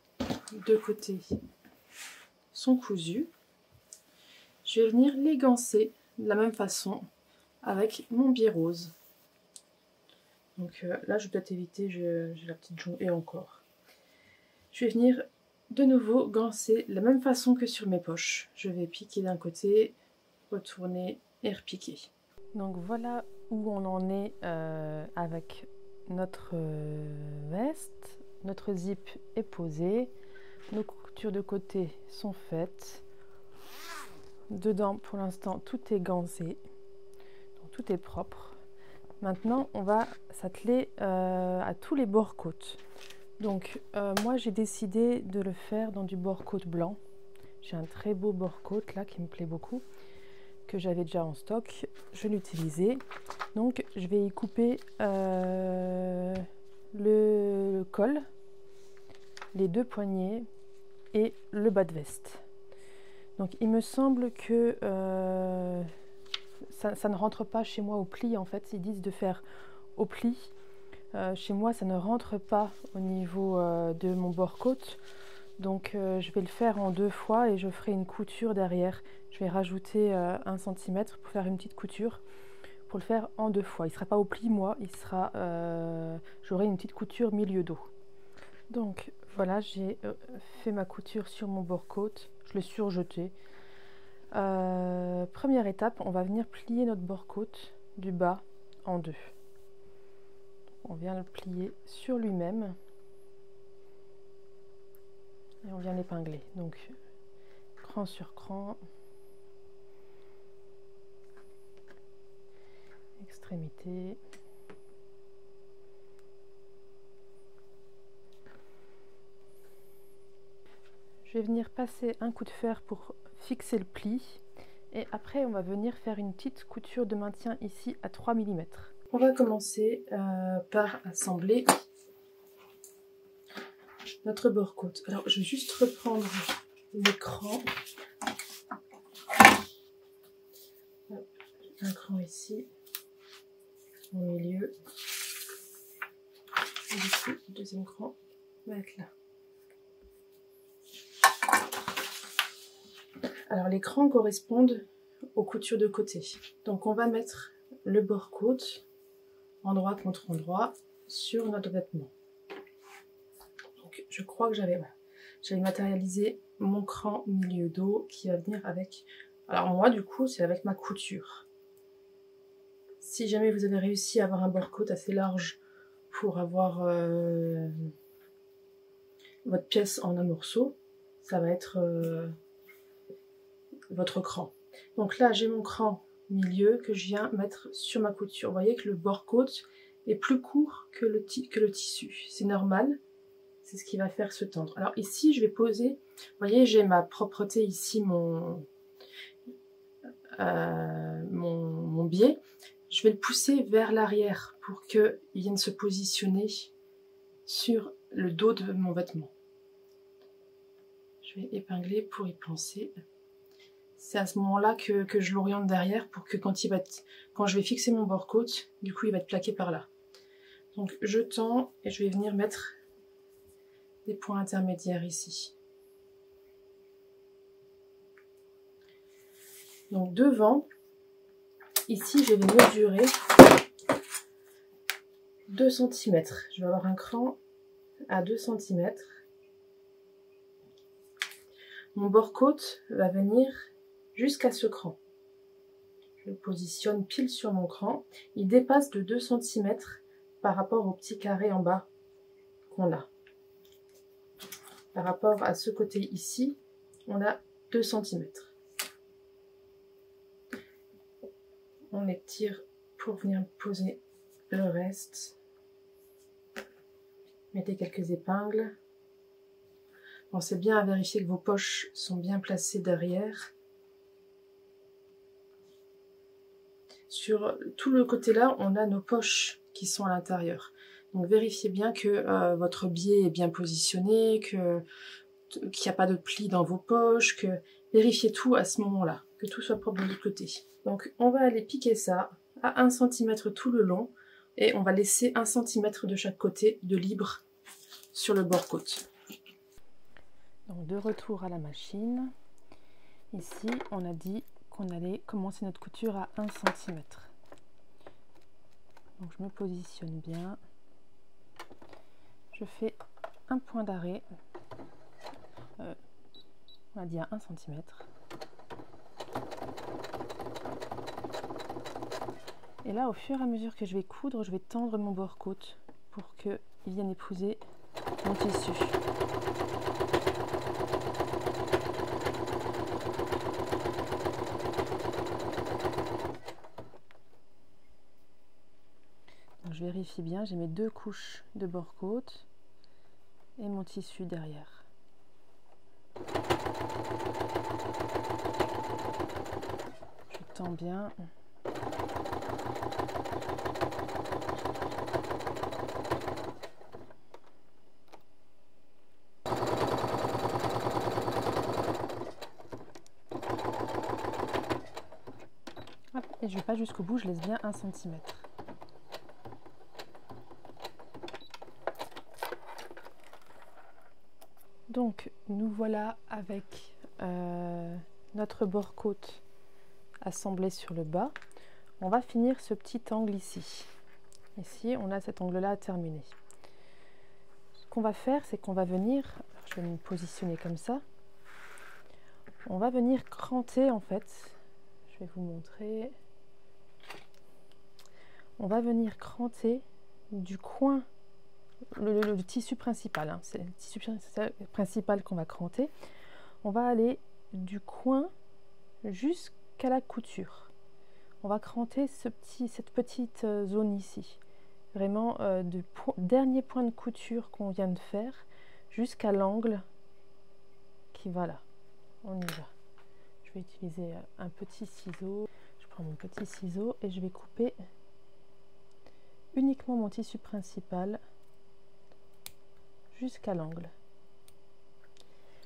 de côté sont cousues. Je vais venir les gancer de la même façon avec mon biais rose. Donc là je vais peut-être éviter, j'ai la petite jonc et encore. Je vais venir de nouveau gancer de la même façon que sur mes poches. Je vais piquer d'un côté, retourner et repiquer. Donc voilà où on en est avec notre veste. Notre zip est posé, nos coutures de côté sont faites. Dedans pour l'instant tout est gancé, donc tout est propre. Maintenant on va s'atteler à tous les bords-côtes. Donc moi j'ai décidé de le faire dans du bord-côte blanc. J'ai un très beau bord-côte là qui me plaît beaucoup, que j'avais déjà en stock. Je vais l'utiliser. Donc je vais y couper le col, les deux poignets et le bas de veste. Donc il me semble que ça ne rentre pas chez moi au pli. En fait ils disent de faire au pli. Chez moi ça ne rentre pas au niveau de mon bord-côte. Donc je vais le faire en 2 fois et je ferai une couture derrière. Je vais rajouter 1 cm pour faire une petite couture, pour le faire en 2 fois. Il ne sera pas au pli moi, il sera, j'aurai une petite couture milieu dos. Donc voilà, j'ai fait ma couture sur mon bord-côte, je l'ai surjeté. Première étape, on va venir plier notre bord-côte du bas en 2. On vient le plier sur lui-même. Et on vient l'épingler. Donc, cran sur cran. Extrémité. Je vais venir passer un coup de fer pour fixer le pli. Et après, on va venir faire une petite couture de maintien ici à 3 mm. On va commencer par assembler notre bord-côte. Alors, je vais juste reprendre l'écran. Un cran ici, au milieu. Et du coup, le deuxième cran va être là. Alors, les crans correspondent aux coutures de côté. Donc, on va mettre le bord-côte endroit contre endroit sur notre vêtement. Donc, je crois que j'avais matérialisé mon cran milieu dos qui va venir avec... Alors moi, du coup, c'est avec ma couture. Si jamais vous avez réussi à avoir un bord-côte assez large pour avoir votre pièce en un morceau, ça va être votre cran. Donc là, j'ai mon cran milieu que je viens mettre sur ma couture. Vous voyez que le bord-côte est plus court que le tissu. C'est normal, c'est ce qui va faire se tendre. Alors ici, je vais poser, vous voyez, j'ai ma propreté ici, mon biais. Je vais le pousser vers l'arrière pour qu'il vienne se positionner sur le dos de mon vêtement. Je vais épingler pour y penser. c'est à ce moment-là que je l'oriente derrière pour que quand je vais fixer mon bord côte, du coup il va être plaqué par là. Donc je tends et je vais venir mettre des points intermédiaires ici. Donc devant, ici je vais mesurer 2 cm. Je vais avoir un cran à 2 cm. Mon bord côte va venir jusqu'à ce cran. Je le positionne pile sur mon cran. Il dépasse de 2 cm par rapport au petit carré en bas qu'on a. Par rapport à ce côté ici, on a 2 cm. On étire pour venir poser le reste. Mettez quelques épingles. Pensez bien à vérifier que vos poches sont bien placées derrière. Sur tout le côté là, on a nos poches qui sont à l'intérieur. Donc vérifiez bien que votre biais est bien positionné, qu'il n'y a pas de plis dans vos poches, vérifiez tout à ce moment-là, que tout soit propre de l'autre côté. Donc on va aller piquer ça à 1 cm tout le long et on va laisser 1 cm de chaque côté de libre sur le bord côte. Donc de retour à la machine, ici on a dit qu'on allait commencer notre couture à 1 cm. Donc je me positionne bien, je fais un point d'arrêt, on a dit à 1 cm. Et là au fur et à mesure que je vais coudre, je vais tendre mon bord côte pour qu'il vienne épouser mon tissu. Donc, je vérifie bien, j'ai mes 2 couches de bord côte et mon tissu derrière. Je tends bien. Et je ne vais pas jusqu'au bout, je laisse bien 1 cm. Donc nous voilà avec notre bord côte assemblé sur le bas. On va finir ce petit angle ici. Ici on a cet angle là à terminer. Ce qu'on va faire, c'est qu'on va venir, je vais me positionner comme ça, on va venir cranter en fait, je vais vous montrer. On va venir cranter du coin, le tissu principal, hein, c'est le tissu principal qu'on va cranter. On va aller du coin jusqu'à la couture. On va cranter cette petite zone ici, vraiment du dernier point de couture qu'on vient de faire jusqu'à l'angle qui va là. On y va. Je vais utiliser un petit ciseau. Je prends mon petit ciseau et je vais couper uniquement mon tissu principal jusqu'à l'angle.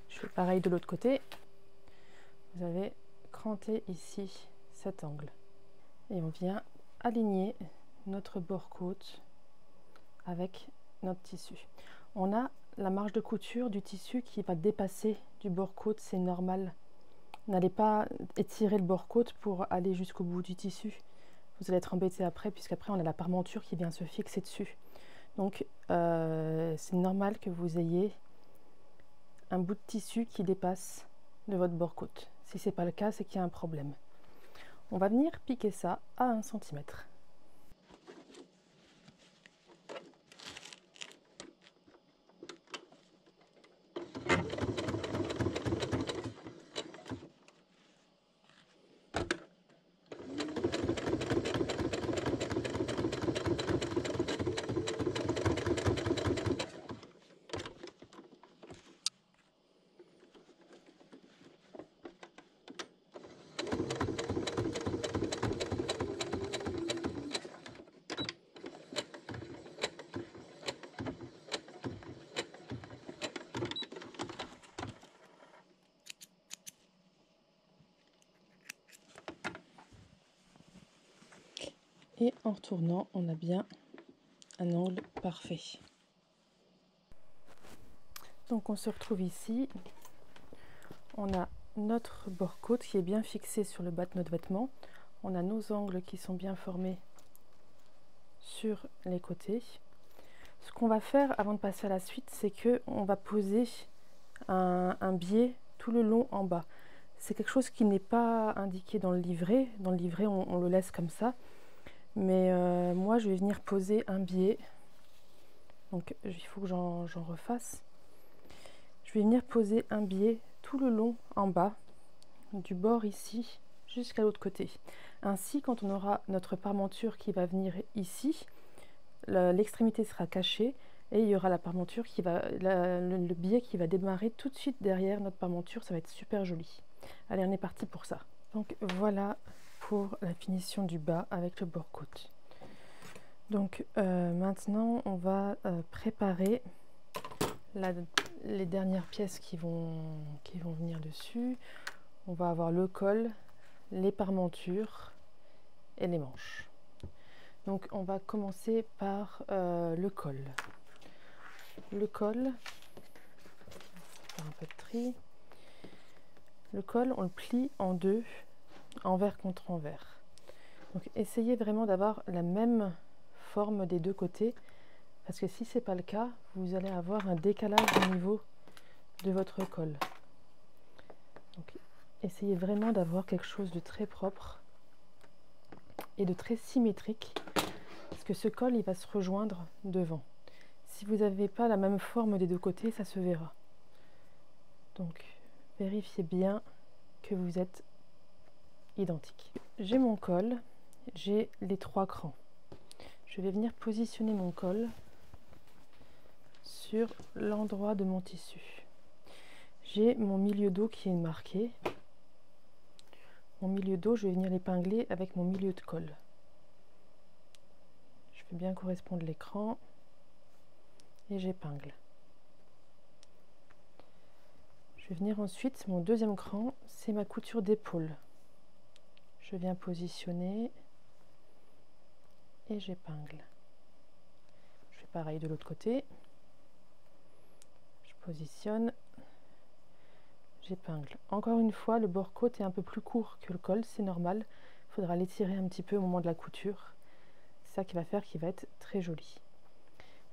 Je fais pareil de l'autre côté. Vous avez cranté ici cet angle et on vient aligner notre bord côte avec notre tissu. On a la marge de couture du tissu qui va dépasser du bord côte, c'est normal. N'allez pas étirer le bord côte pour aller jusqu'au bout du tissu. Vous allez être embêté après, puisqu'après on a la parmenture qui vient se fixer dessus. Donc c'est normal que vous ayez un bout de tissu qui dépasse de votre bord côte. Si ce n'est pas le cas, c'est qu'il y a un problème. On va venir piquer ça à 1 cm. Et en retournant, on a bien un angle parfait. Donc on se retrouve ici. On a notre bord-côte qui est bien fixé sur le bas de notre vêtement. On a nos angles qui sont bien formés sur les côtés. Ce qu'on va faire avant de passer à la suite, c'est que on va poser un biais tout le long en bas. C'est quelque chose qui n'est pas indiqué dans le livret. Dans le livret, on le laisse comme ça. Mais moi, je vais venir poser un biais. Donc, il faut que j'en refasse. Je vais venir poser un biais tout le long en bas, du bord ici jusqu'à l'autre côté. Ainsi, quand on aura notre parmenture qui va venir ici, l'extrémité sera cachée et il y aura la parmenture qui va, le biais qui va démarrer tout de suite derrière notre parmenture. Ça va être super joli. Allez, on est parti pour ça. Donc voilà pour la finition du bas avec le bord-côte. Donc maintenant, on va préparer les dernières pièces qui vont venir dessus. On va avoir le col, les parmentures et les manches. Donc on va commencer par le col. Le col, on va faire un peu de tri. Le col, on le plie en deux, envers contre envers. Donc essayez vraiment d'avoir la même forme des deux côtés, parce que si ce n'est pas le cas, vous allez avoir un décalage au niveau de votre col. Donc essayez vraiment d'avoir quelque chose de très propre et de très symétrique, parce que ce col, il va se rejoindre devant. Si vous n'avez pas la même forme des deux côtés, ça se verra. Donc vérifiez bien que vous êtes identiques. J'ai mon col, j'ai les 3 crans. Je vais venir positionner mon col sur l'endroit de mon tissu. J'ai mon milieu dos qui est marqué. Mon milieu dos, je vais venir l'épingler avec mon milieu de col. Je fais bien correspondre l'écran et j'épingle. Je vais venir ensuite, mon deuxième cran, c'est ma couture d'épaule. Je viens positionner et j'épingle. Je fais pareil de l'autre côté. Je positionne, j'épingle. Encore une fois, le bord-côte est un peu plus court que le col, c'est normal. Il faudra l'étirer un petit peu au moment de la couture. C'est ça qui va faire qu'il va être très joli.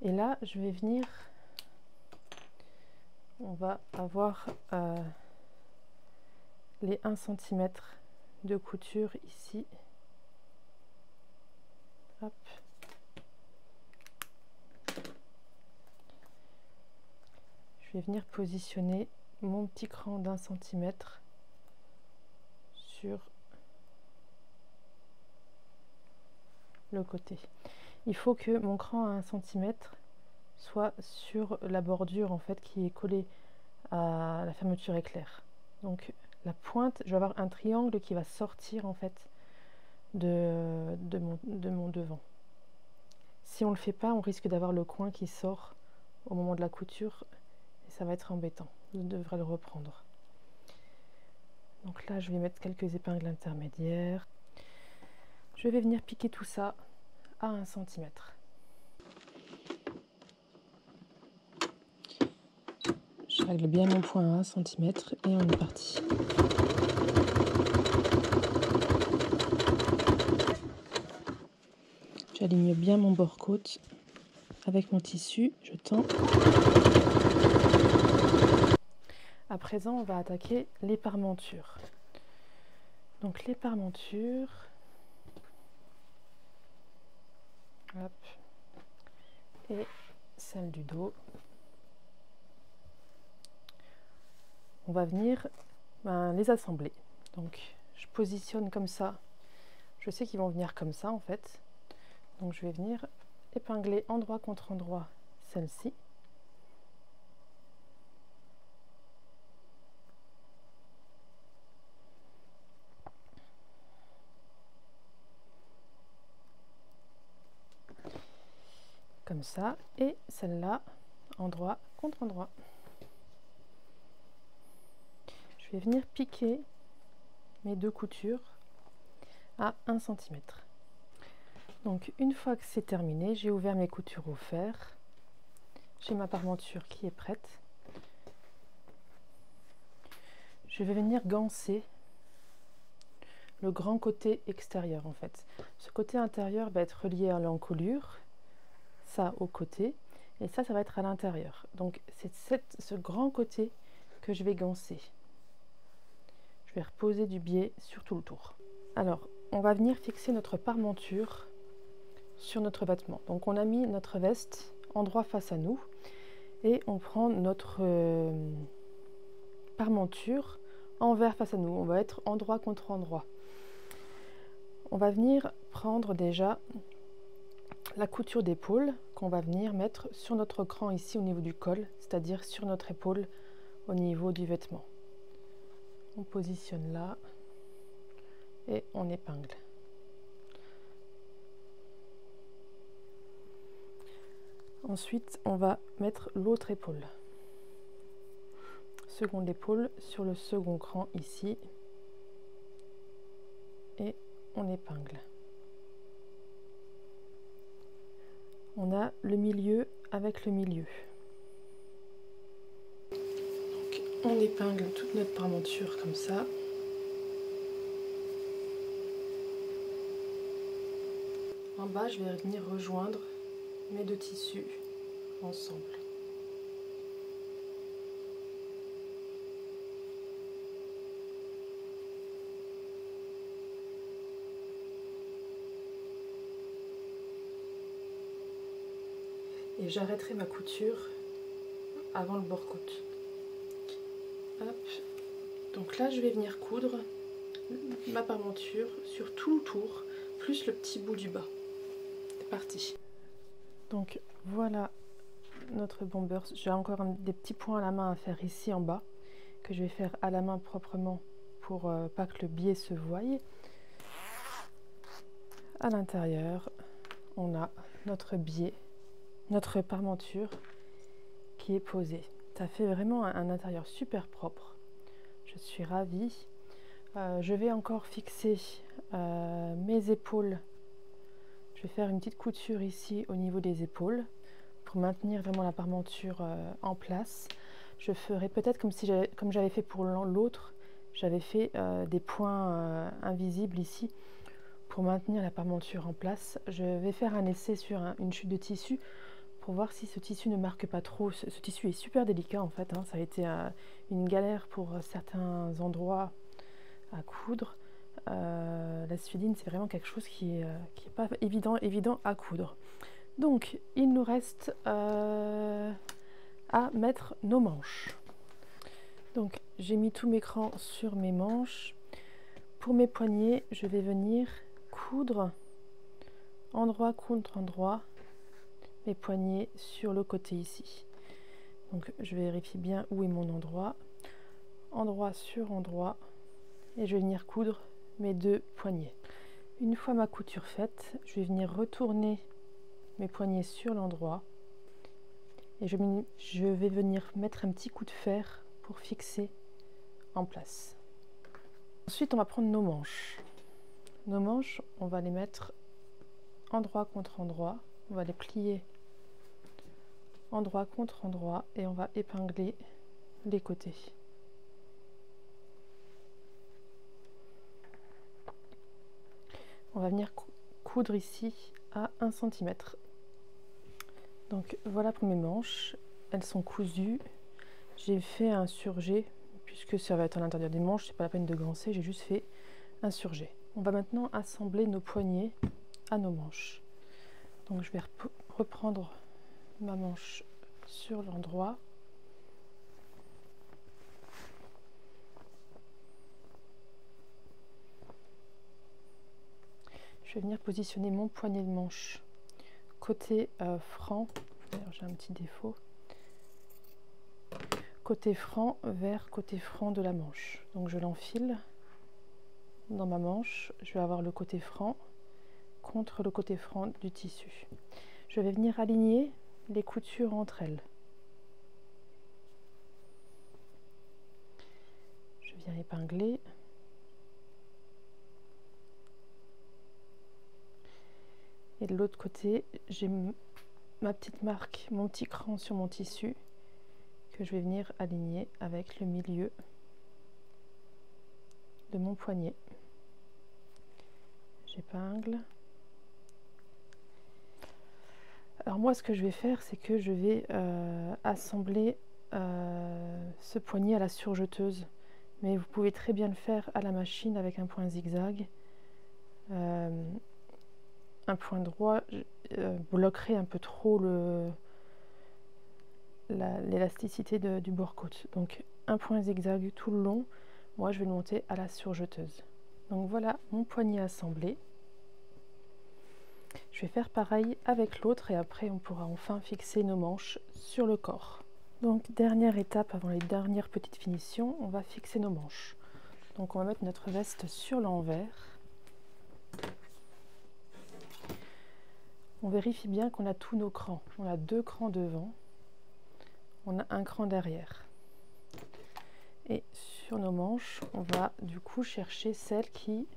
Et là, je vais venir... On va avoir les 1 cm de couture ici. Hop. Je vais venir positionner mon petit cran d'1 cm sur le côté. Il faut que mon cran à 1 cm soit sur la bordure en fait qui est collée à la fermeture éclair. Donc la pointe, je vais avoir un triangle qui va sortir en fait de mon devant. Si on ne le fait pas, on risque d'avoir le coin qui sort au moment de la couture et ça va être embêtant. Je devrais le reprendre. Donc là, je vais mettre quelques épingles intermédiaires. Je vais venir piquer tout ça à 1 cm. Je règle bien mon point à 1 cm et on est parti. J'aligne bien mon bord-côte avec mon tissu, je tends. À présent, on va attaquer les parmentures. Donc les parmentures, hop, et celle du dos. On va venir les assembler. Donc je positionne comme ça. Je sais qu'ils vont venir comme ça en fait. Donc je vais venir épingler endroit contre endroit celle-ci. Comme ça. Et celle-là, endroit contre endroit. Je vais venir piquer mes deux coutures à 1 cm. Donc une fois que c'est terminé, j'ai ouvert mes coutures au fer. J'ai ma parmenture qui est prête. Je vais venir ganser le grand côté extérieur en fait. Ce côté intérieur va être relié à l'encolure, ça au côté, et ça va être à l'intérieur. Donc c'est ce grand côté que je vais ganser. Je vais reposer du biais sur tout le tour. Alors, on va venir fixer notre parmenture sur notre vêtement. Donc on a mis notre veste endroit face à nous et on prend notre parmenture envers face à nous. On va être endroit contre endroit. On va venir prendre déjà la couture d'épaule qu'on va venir mettre sur notre cran ici au niveau du col, c'est-à-dire sur notre épaule au niveau du vêtement. On positionne là et on épingle. Ensuite, on va mettre l'autre épaule. Seconde épaule sur le second cran ici et on épingle. On a le milieu avec le milieu. Donc, on épingle toute notre parmenture comme ça. En bas, je vais venir rejoindre mes deux tissus ensemble. Et j'arrêterai ma couture avant le bord-côte. Hop. Donc là, je vais venir coudre ma parmenture sur tout le tour, plus le petit bout du bas. C'est parti. Donc voilà notre bomber. J'ai encore des petits points à la main à faire ici en bas, que je vais faire à la main proprement pour pas que le biais se voie. À l'intérieur, on a notre biais, notre parmenture qui est posée. Ça fait vraiment un intérieur super propre. Je suis ravie. Je vais encore fixer mes épaules. Je vais faire une petite couture ici au niveau des épaules pour maintenir vraiment la parmenture en place. Je ferai peut-être comme j'avais fait pour l'autre, j'avais fait des points invisibles ici pour maintenir la parmenture en place. Je vais faire un essai sur une chute de tissu pour voir si ce tissu ne marque pas trop. Ce tissu est super délicat en fait, hein. Ça a été une galère pour certains endroits à coudre. La sfiline, c'est vraiment quelque chose qui est pas évident à coudre. Donc il nous reste à mettre nos manches. Donc j'ai mis tous mes crans sur mes manches. Pour mes poignets, je vais venir coudre endroit contre endroit mes poignets sur le côté ici. Donc je vérifie bien où est mon endroit, endroit sur endroit, et je vais venir coudre mes deux poignets. Une fois ma couture faite, je vais venir retourner mes poignets sur l'endroit et je vais venir mettre un petit coup de fer pour fixer en place. Ensuite, on va prendre nos manches. Nos manches, on va les mettre endroit contre endroit, on va les plier endroit contre endroit et on va épingler les côtés. On va venir coudre ici à 1 cm. Donc voilà pour mes manches, elles sont cousues. J'ai fait un surjet, puisque ça va être à l'intérieur des manches, c'est pas la peine de ganser, j'ai juste fait un surjet. On va maintenant assembler nos poignets à nos manches. Donc je vais reprendre ma manche sur l'endroit. Je vais venir positionner mon poignet de manche côté franc. D'ailleurs, j'ai un petit défaut. Côté franc vers côté franc de la manche. Donc je l'enfile dans ma manche. Je vais avoir le côté franc contre le côté franc du tissu. Je vais venir aligner les coutures entre elles. Je viens épingler. Et de l'autre côté, j'ai ma petite marque, mon petit cran sur mon tissu que je vais venir aligner avec le milieu de mon poignet. J'épingle. Alors moi, ce que je vais faire, c'est que je vais assembler ce poignet à la surjeteuse. Mais vous pouvez très bien le faire à la machine avec un point zigzag. Un point droit bloquerait un peu trop l'élasticité du bord-côte. Donc un point zigzag tout le long. Moi, je vais le monter à la surjeteuse. Donc voilà mon poignet assemblé. Je vais faire pareil avec l'autre et après on pourra enfin fixer nos manches sur le corps. Donc dernière étape avant les dernières petites finitions, on va fixer nos manches. Donc on va mettre notre veste sur l'envers. On vérifie bien qu'on a tous nos crans. On a 2 crans devant, on a un cran derrière. Et sur nos manches, on va du coup chercher celle qui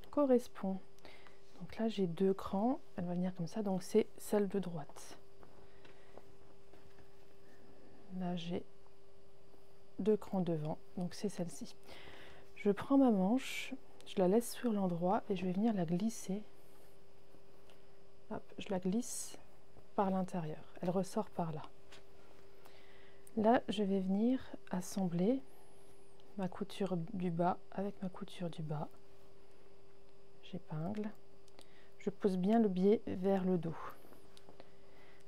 correspond. Donc là j'ai 2 crans, elle va venir comme ça, donc c'est celle de droite. Là j'ai 2 crans devant, donc c'est celle-ci. Je prends ma manche, je la laisse sur l'endroit et je vais venir la glisser. Hop, je la glisse par l'intérieur, elle ressort par là. Là je vais venir assembler ma couture du bas avec ma couture du bas. J'épingle. Je pose bien le biais vers le dos.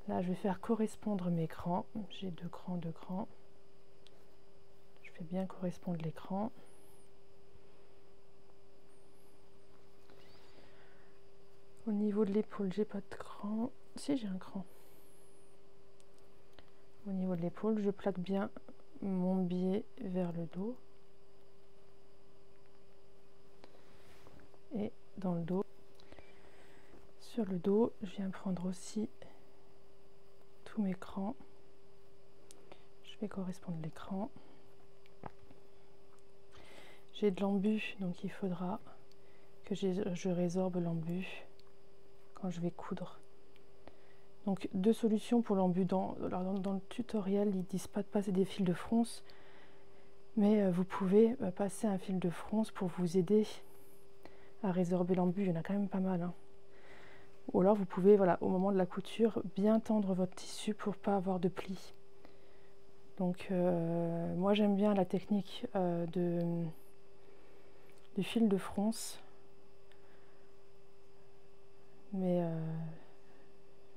Là, je vais faire correspondre mes crans. J'ai 2 crans, 2 crans. Je fais bien correspondre les crans. Au niveau de l'épaule, j'ai pas de cran. Si, j'ai un cran. Au niveau de l'épaule, je plaque bien mon biais vers le dos. Et dans le dos. Sur le dos, je viens prendre aussi tous mes crans. Je vais correspondre les crans. J'ai de l'embu, donc il faudra que je résorbe l'embu quand je vais coudre. Donc 2 solutions pour l'embu. Dans le tutoriel, ils ne disent pas de passer des fils de fronce, mais vous pouvez passer un fil de fronce pour vous aider à résorber l'embu. Il y en a quand même pas mal, hein. Ou alors vous pouvez, voilà, au moment de la couture, bien tendre votre tissu pour pas avoir de plis. Donc moi j'aime bien la technique du fil de fronce, mais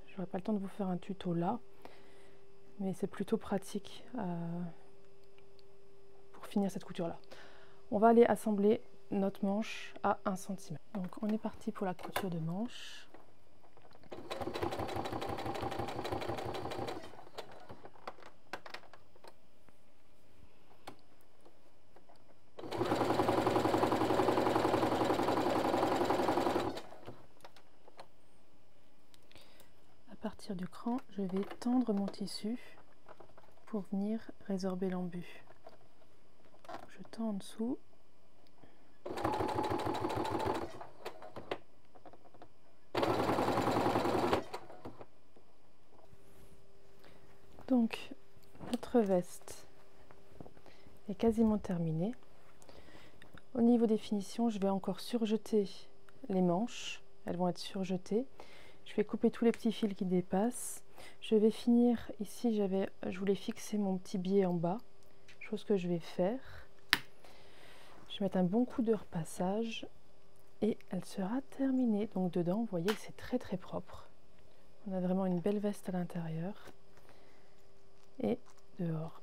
j'aurai pas le temps de vous faire un tuto là, mais c'est plutôt pratique pour finir cette couture là. On va aller assembler notre manche à 1 cm. Donc on est parti pour la couture de manche. À partir du cran, je vais tendre mon tissu pour venir résorber l'embu. Je tends en dessous. Donc notre veste est quasiment terminée. Au niveau des finitions, je vais encore surjeter les manches. Elles vont être surjetées. Je vais couper tous les petits fils qui dépassent. Je vais finir ici, je voulais fixer mon petit biais en bas, chose que je vais faire. Je vais mettre un bon coup de repassage et elle sera terminée. Donc dedans, vous voyez que c'est très très propre. On a vraiment une belle veste à l'intérieur. Et dehors,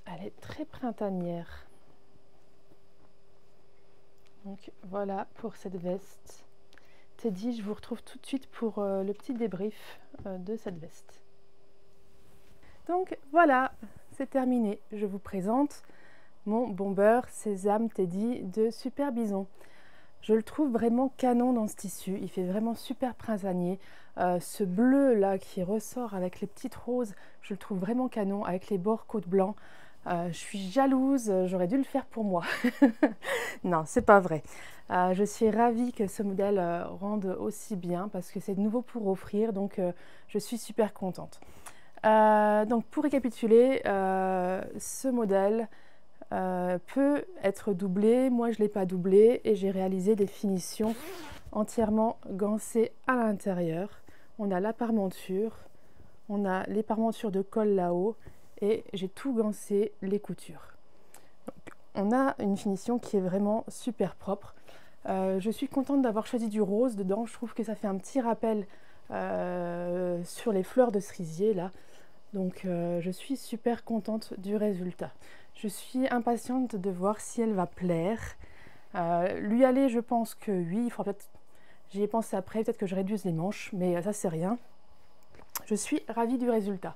elle est très printanière. Donc voilà pour cette veste Teddy. Je vous retrouve tout de suite pour le petit débrief de cette veste. Donc voilà, c'est terminé. Je vous présente mon bomber Sésame Teddy de Super Bison. Je le trouve vraiment canon dans ce tissu, il fait vraiment super printanier. Ce bleu là qui ressort avec les petites roses, je le trouve vraiment canon avec les bords côte blancs. Je suis jalouse, j'aurais dû le faire pour moi. Non, c'est pas vrai. Je suis ravie que ce modèle rende aussi bien parce que c'est nouveau pour offrir, donc je suis super contente. Donc pour récapituler, ce modèle peut être doublé. Moi, je ne l'ai pas doublé et j'ai réalisé des finitions entièrement gancées à l'intérieur. On a la parmenture, on a les parmentures de colle là-haut et j'ai tout gancé les coutures. Donc, on a une finition qui est vraiment super propre. Je suis contente d'avoir choisi du rose dedans. Je trouve que ça fait un petit rappel sur les fleurs de cerisier là. Donc je suis super contente du résultat. Je suis impatiente de voir si elle va plaire. Lui aller, je pense que oui. Il faudra peut-être, j'y ai pensé après, peut-être que je réduise les manches, mais ça c'est rien. Je suis ravie du résultat.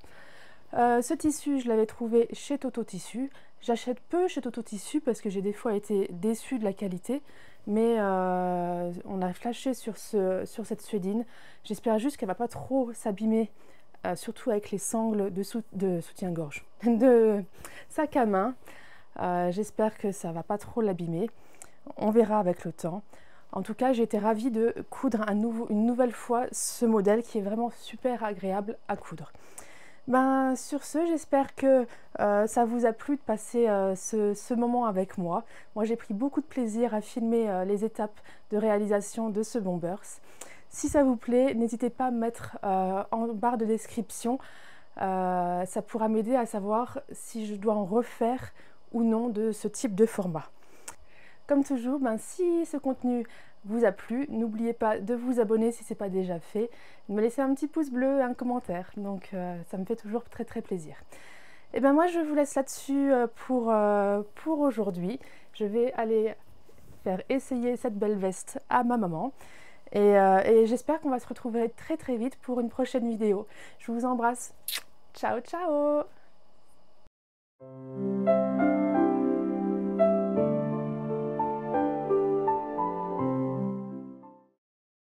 Ce tissu, je l'avais trouvé chez Toto Tissu. J'achète peu chez Toto Tissu parce que j'ai des fois été déçue de la qualité, mais on a flashé sur cette suédine. J'espère juste qu'elle ne va pas trop s'abîmer, surtout avec les sangles de soutien-gorge, de sac à main. J'espère que ça ne va pas trop l'abîmer. On verra avec le temps. En tout cas, j'ai été ravie de coudre une nouvelle fois ce modèle qui est vraiment super agréable à coudre. Ben, sur ce, j'espère que ça vous a plu de passer ce moment avec moi. Moi, j'ai pris beaucoup de plaisir à filmer les étapes de réalisation de ce bombers. Si ça vous plaît, n'hésitez pas à me mettre en barre de description. Ça pourra m'aider à savoir si je dois en refaire ou non de ce type de format. Comme toujours, ben, si ce contenu vous a plu, n'oubliez pas de vous abonner si ce n'est pas déjà fait, de me laisser un petit pouce bleu et un commentaire, donc ça me fait toujours très très plaisir. Et ben moi je vous laisse là-dessus pour aujourd'hui. Je vais aller faire essayer cette belle veste à ma maman et j'espère qu'on va se retrouver très très vite pour une prochaine vidéo. Je vous embrasse, ciao ciao.